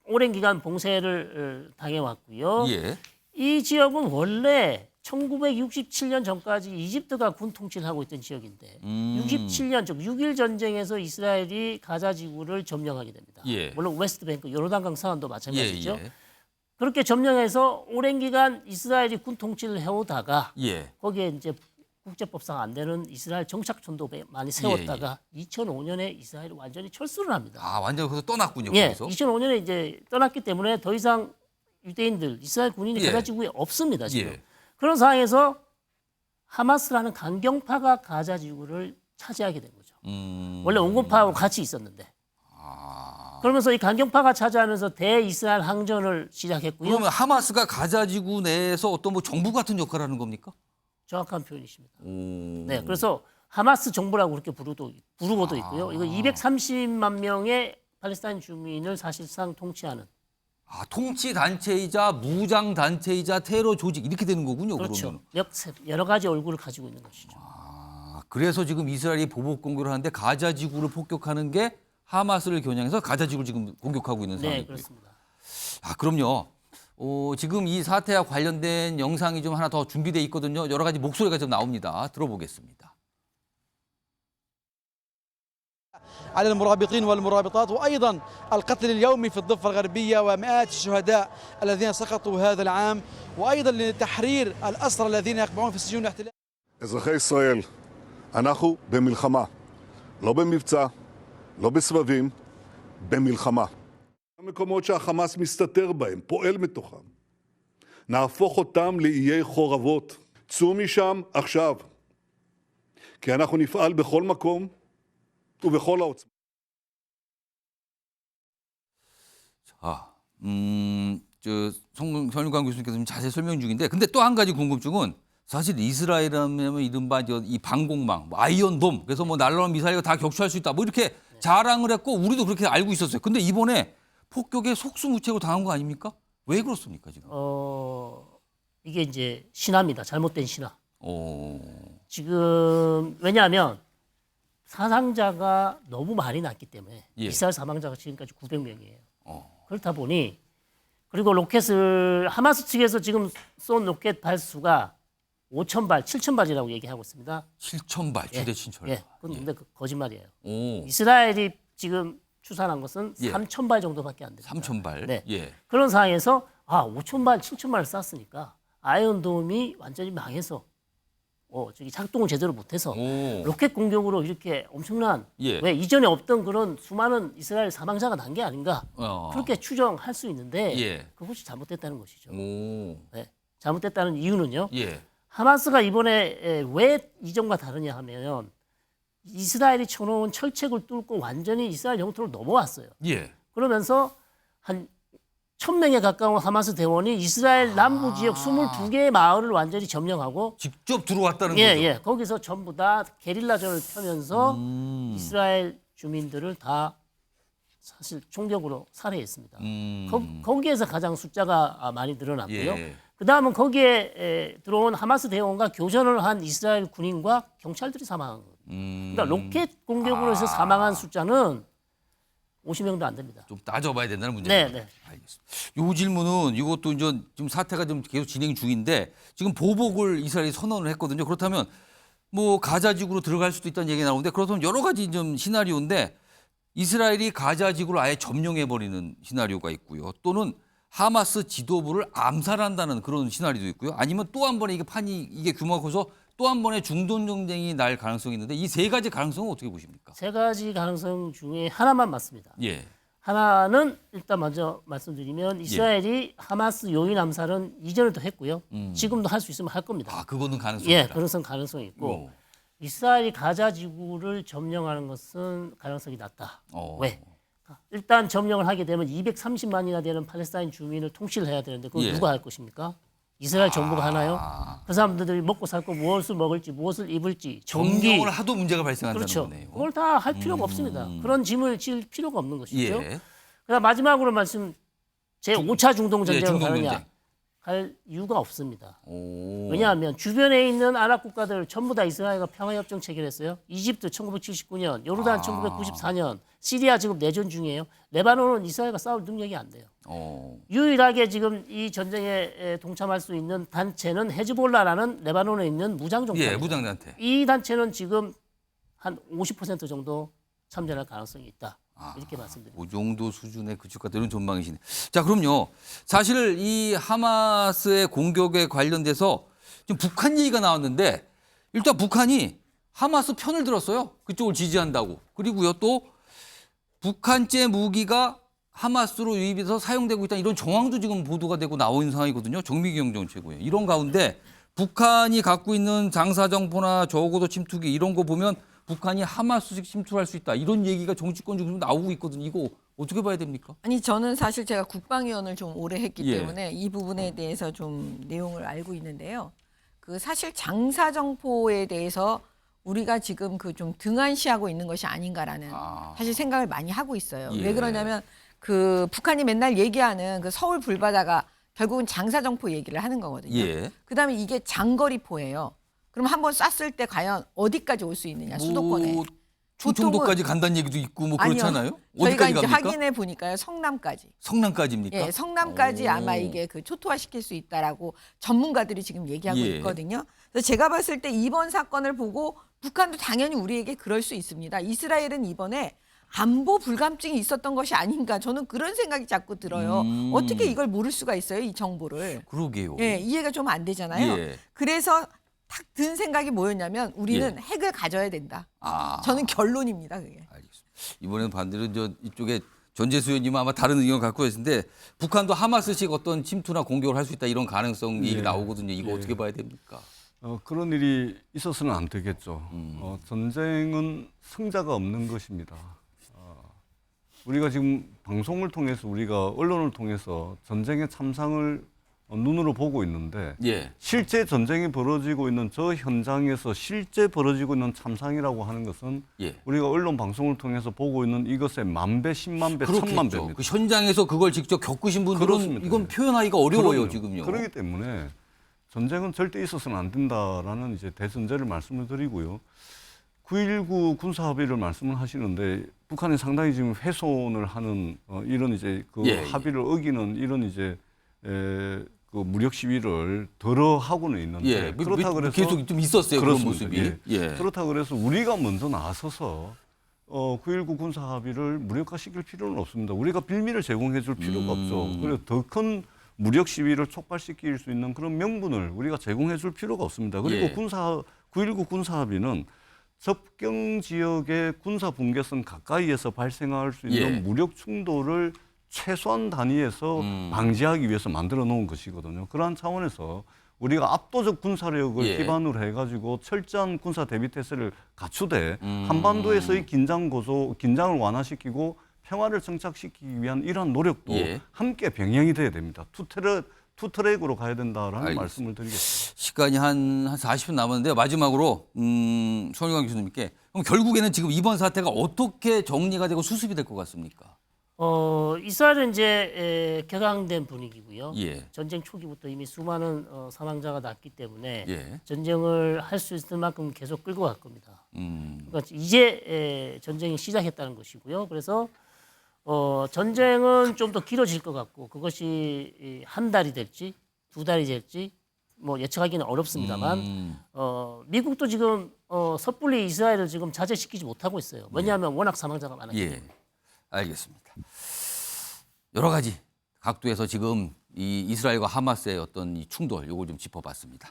오랜 기간 봉쇄를 당해왔고요. 예. 이 지역은 원래 1967년 전까지 이집트가 군 통치를 하고 있던 지역인데 67년 즉 6.1 전쟁에서 이스라엘이 가자 지구를 점령하게 됩니다. 예. 물론 웨스트뱅크 요르단강 상안도 마찬가지죠. 예. 그렇게 점령해서 오랜 기간 이스라엘이 군 통치를 해오다가 예. 거기에 이제 국제법상 안 되는 이스라엘 정착촌도 많이 세웠다가 2005년에 이스라엘이 완전히 철수를 합니다. 완전히 거기서 떠났군요. 예, 거기서. 2005년에 이제 떠났기 때문에 더 이상 유대인들, 이스라엘 군인이 가자 지구에 없습니다. 지금. 예. 그런 상황에서 하마스라는 강경파가 가자 지구를 차지하게 된 거죠. 원래 온건파하고 같이 있었는데. 그러면서 이 강경파가 차지하면서 대이스라엘 항전을 시작했고요. 그러면 하마스가 가자 지구 내에서 어떤 뭐 정부 같은 역할을 하는 겁니까? 정확한 표현이십니다. 네, 그래서 하마스 정부라고 그렇게 부르고도 있고요. 이거 230만 명의 팔레스타인 주민을 사실상 통치하는. 통치 단체이자 무장 단체이자 테러 조직 이렇게 되는 거군요. 그렇죠. 그러면. 여러 가지 얼굴을 가지고 있는 것이죠. 그래서 지금 이스라엘이 보복 공격을 하는데 가자 지구를 폭격하는 게 하마스를 겨냥해서 가자 지구를 지금 공격하고 있는 상황이고요. 네, 그렇습니다. 그럼요. 지금 이 사태와 관련된 영상이 좀 하나 더 준비돼 있거든요. 여러 가지 목소리가 좀 나옵니다. 들어보겠습니다. على المرابطين والمرابطات وأيضا القتل اليومي في الضفة الغربية ومئات الشهداء الذين سقطوا هذا العام وأيضا لتحرير الأسرى الذين يقبعون في سجون الاحتلال. אזרחי ישראל, אנחנו במלחמה, לא במבצע, לא בסבבים, במלחמה. המקומות שהחמאס מסתתר בהם, פועל מתוכם. נהפוך אותם לאיי חורבות. צאו משם עכשיו. כי אנחנו נפעל בכל מקום ובכל העוצמה. 성윤관 교수님께서 좀 자세히 설명 중인데, 근데 또 한 가지 궁금증은 사실 이스라엘이라면 이른바 이 방공망, 아이언돔, 그래서 뭐 날라오는 미사일과 다 격추할 수 있다, 뭐 이렇게 자랑을 했고 우리도 그렇게 알고 있었어요. 근데 이번에 폭격에 속수무책으로 당한 거 아닙니까? 왜 그렇습니까 지금? 이게 이제 신화입니다. 잘못된 신화. 지금 왜냐하면 사상자가 너무 많이 났기 때문에 이스라엘 사망자가 지금까지 900명이에요. 그렇다 보니 그리고 로켓을 하마스 측에서 지금 쏜 로켓 발수가 5,000발, 7,000발이라고 얘기하고 있습니다. 7,000발 최대 친철. 근데 그 거짓말이에요. 이스라엘이 지금 추산한 것은 3,000발 정도밖에 안 됩니다. 3,000발. 네. 그런 상황에서 5,000발, 7,000발을 쐈으니까 아이언돔이 완전히 망해서 저기 작동을 제대로 못해서 로켓 공격으로 이렇게 엄청난 예. 왜 이전에 없던 그런 수많은 이스라엘 사망자가 난 게 아닌가 그렇게 추정할 수 있는데 예. 그것이 잘못됐다는 것이죠. 오. 네. 잘못됐다는 이유는요. 예. 하마스가 이번에 왜 이전과 다르냐 하면 이스라엘이 쳐놓은 철책을 뚫고 완전히 이스라엘 영토로 넘어왔어요. 예. 그러면서 한 1,000명에 가까운 하마스 대원이 이스라엘 남부 지역 22개의 마을을 완전히 점령하고 직접 들어왔다는 예, 거죠. 예. 거기서 전부 다 게릴라전을 펴면서 이스라엘 주민들을 다 사실 총격으로 살해했습니다. 거기에서 가장 숫자가 많이 늘어났고요. 예. 그다음은 거기에 들어온 하마스 대원과 교전을 한 이스라엘 군인과 경찰들이 사망한 거예요. 그러니까 로켓 공격으로 해서 사망한 숫자는 50명도 안 됩니다. 좀 따져봐야 된다는 문제죠. 네, 네. 알겠습니다. 이 질문은 이것도 이제 지금 사태가 좀 계속 진행 중인데 지금 보복을 이스라엘이 선언을 했거든요. 그렇다면 뭐 가자 지구로 들어갈 수도 있다는 얘기가 나오는데 그렇다면 여러 가지 좀 시나리오인데 이스라엘이 가자 지구를 아예 점령해 버리는 시나리오가 있고요. 또는 하마스 지도부를 암살한다는 그런 시나리오도 있고요. 아니면 또 한 번에 이게 규모가 커서 또 한 번의 중동 전쟁이 날 가능성이 있는데 이 세 가지 가능성은 어떻게 보십니까? 세 가지 가능성 중에 하나만 맞습니다. 예. 하나는 일단 먼저 말씀드리면 이스라엘이 하마스 요인 암살은 이전에도 했고요. 지금도 할 수 있으면 할 겁니다. 아, 그거는 가능성이 예, 있다. 그런 가능성이 있고 이스라엘이 가자 지구를 점령하는 것은 가능성이 낮다. 왜? 일단 점령을 하게 되면 230만이나 되는 팔레스타인 주민을 통치를 해야 되는데 그걸 예. 누가 할 것입니까? 이스라엘 정부가 하나요? 그 사람들이 먹고 살고 무엇을 먹을지 무엇을 입을지 전기 점령을 하도 문제가 발생한다는 그렇죠. 거네요. 그걸 다 할 필요가 없습니다. 그런 짐을 질 필요가 없는 것이죠. 예. 그다음 마지막으로 말씀 제 5차 중동 전쟁을 중동 가느냐 전쟁. 할 이유가 없습니다. 왜냐하면 주변에 있는 아랍 국가들 전부 다 이스라엘과 평화협정 체결했어요. 이집트 1979년, 요르단 1994년, 시리아 지금 내전 중이에요. 레바논은 이스라엘과 싸울 능력이 안 돼요. 유일하게 지금 이 전쟁에 동참할 수 있는 단체는 헤즈볼라라는 레바논에 있는 무장정파입니다. 예, 무장단체. 이 단체는 지금 한 50% 정도 참전할 가능성이 있다. 이렇게 말씀드립니다. 그 정도 수준의 그쪽과 이런 전망이시네. 자, 그럼요. 사실 이 하마스의 공격에 관련돼서 지금 북한 얘기가 나왔는데 일단 북한이 하마스 편을 들었어요. 그쪽을 지지한다고. 그리고요 또 북한제 무기가 하마스로 유입해서 사용되고 있다 이런 정황도 지금 보도가 되고 나오 있는 상황이거든요. 정미경 전 최고위원. 이런 가운데 북한이 갖고 있는 장사정포나 저고도 침투기 이런 거 보면 북한이 하마스식 침투할 수 있다. 이런 얘기가 정치권 중에서 나오고 있거든요. 이거 어떻게 봐야 됩니까? 아니 저는 사실 제가 국방위원을 좀 오래 했기 예. 때문에 이 부분에 대해서 좀 내용을 알고 있는데요. 그 사실 장사정포에 대해서 우리가 지금 그 좀 등한시하고 있는 것이 아닌가라는 사실 생각을 많이 하고 있어요. 예. 왜 그러냐면 그 북한이 맨날 얘기하는 그 서울 불바다가 결국은 장사정포 얘기를 하는 거거든요. 예. 그다음에 이게 장거리포예요. 그럼 한번 쐈을 때 과연 어디까지 올 수 있느냐 수도권에. 충청도까지 간다는 얘기도 있고 뭐 그렇잖아요. 저희가 어디까지 이제 갑니까? 확인해 보니까요. 성남까지. 성남까지입니까? 예, 성남까지 아마 이게 그 초토화시킬 수 있다라고 전문가들이 지금 얘기하고 예. 있거든요. 그래서 제가 봤을 때 이번 사건을 보고 북한도 당연히 우리에게 그럴 수 있습니다. 이스라엘은 이번에 안보 불감증이 있었던 것이 아닌가 저는 그런 생각이 자꾸 들어요. 어떻게 이걸 모를 수가 있어요, 이 정보를. 그러게요. 예, 이해가 좀 안 되잖아요. 예. 그래서 딱 든 생각이 뭐였냐면 우리는 핵을 가져야 된다. 저는 결론입니다, 그게. 이번에는 반대로 이쪽에 전재수 의원님은 아마 다른 의견을 갖고 계신데 북한도 하마스식 어떤 침투나 공격을 할 수 있다 이런 가능성 얘기 나오거든요. 이거 어떻게 봐야 됩니까? 그런 일이 있어서는 안 되겠죠. 전쟁은 승자가 없는 것입니다. 우리가 지금 방송을 통해서 우리가 언론을 통해서 전쟁의 참상을 눈으로 보고 있는데 예. 실제 전쟁이 벌어지고 있는 저 현장에서 실제 벌어지고 있는 참상이라고 하는 것은 예. 우리가 언론 방송을 통해서 보고 있는 이것의 10,000배, 100,000배, 1,000,000배입니다. 그 현장에서 그걸 직접 겪으신 분들은 그렇습니다. 이건 표현하기가 어려워요. 그럼요. 지금요. 그렇기 때문에 전쟁은 절대 있어서는 안 된다라는 이제 대전제를 말씀을 드리고요. 9.19 군사합의를 말씀을 하시는데 북한이 상당히 지금 훼손을 하는 이런 이제 그 합의를 어기는 이런 이제 그 무력 시위를 덜어 하고는 있는데 그렇다 그래서 계속 좀 있었어요. 그렇습니다. 그런 모습이. 예. 그렇다 그래서 우리가 먼저 나서서 9.19 군사 합의를 무력화시킬 필요는 없습니다. 우리가 빌미를 제공해 줄 필요가 없죠. 그리고 더 큰 무력 시위를 촉발시킬 수 있는 그런 명분을 우리가 제공해 줄 필요가 없습니다. 그리고 9.19 군사합의는 접경 지역의 군사 분계선 가까이에서 발생할 수 있는 무력 충돌을 최소한 단위에서 방지하기 위해서 만들어 놓은 것이거든요. 그러한 차원에서 우리가 압도적 군사력을 기반으로 해가지고 철저한 군사 대비 태세를 갖추되 한반도에서의 긴장을 완화시키고 평화를 정착시키기 위한 이러한 노력도 함께 병행이 돼야 됩니다. 투트랙으로 가야 된다라는 말씀을 드리겠습니다. 시간이 한 40분 남았는데요. 마지막으로 손일관 교수님께 그럼 결국에는 지금 이번 사태가 어떻게 정리가 되고 수습이 될 것 같습니까? 이스라엘은 이제 격앙된 분위기고요. 전쟁 초기부터 이미 수많은 사망자가 났기 때문에 전쟁을 할 수 있을 만큼 계속 끌고 갈 겁니다. 그러니까 이제 전쟁이 시작했다는 것이고요. 그래서 전쟁은 좀 더 길어질 것 같고 그것이 한 달이 될지 2달이 될지 뭐 예측하기는 어렵습니다만 미국도 지금 섣불리 이스라엘을 지금 자제시키지 못하고 있어요. 왜냐하면 워낙 사망자가 많아요. 알겠습니다. 여러 가지 각도에서 지금 이 이스라엘과 하마스의 어떤 이 충돌 요걸 좀 짚어봤습니다.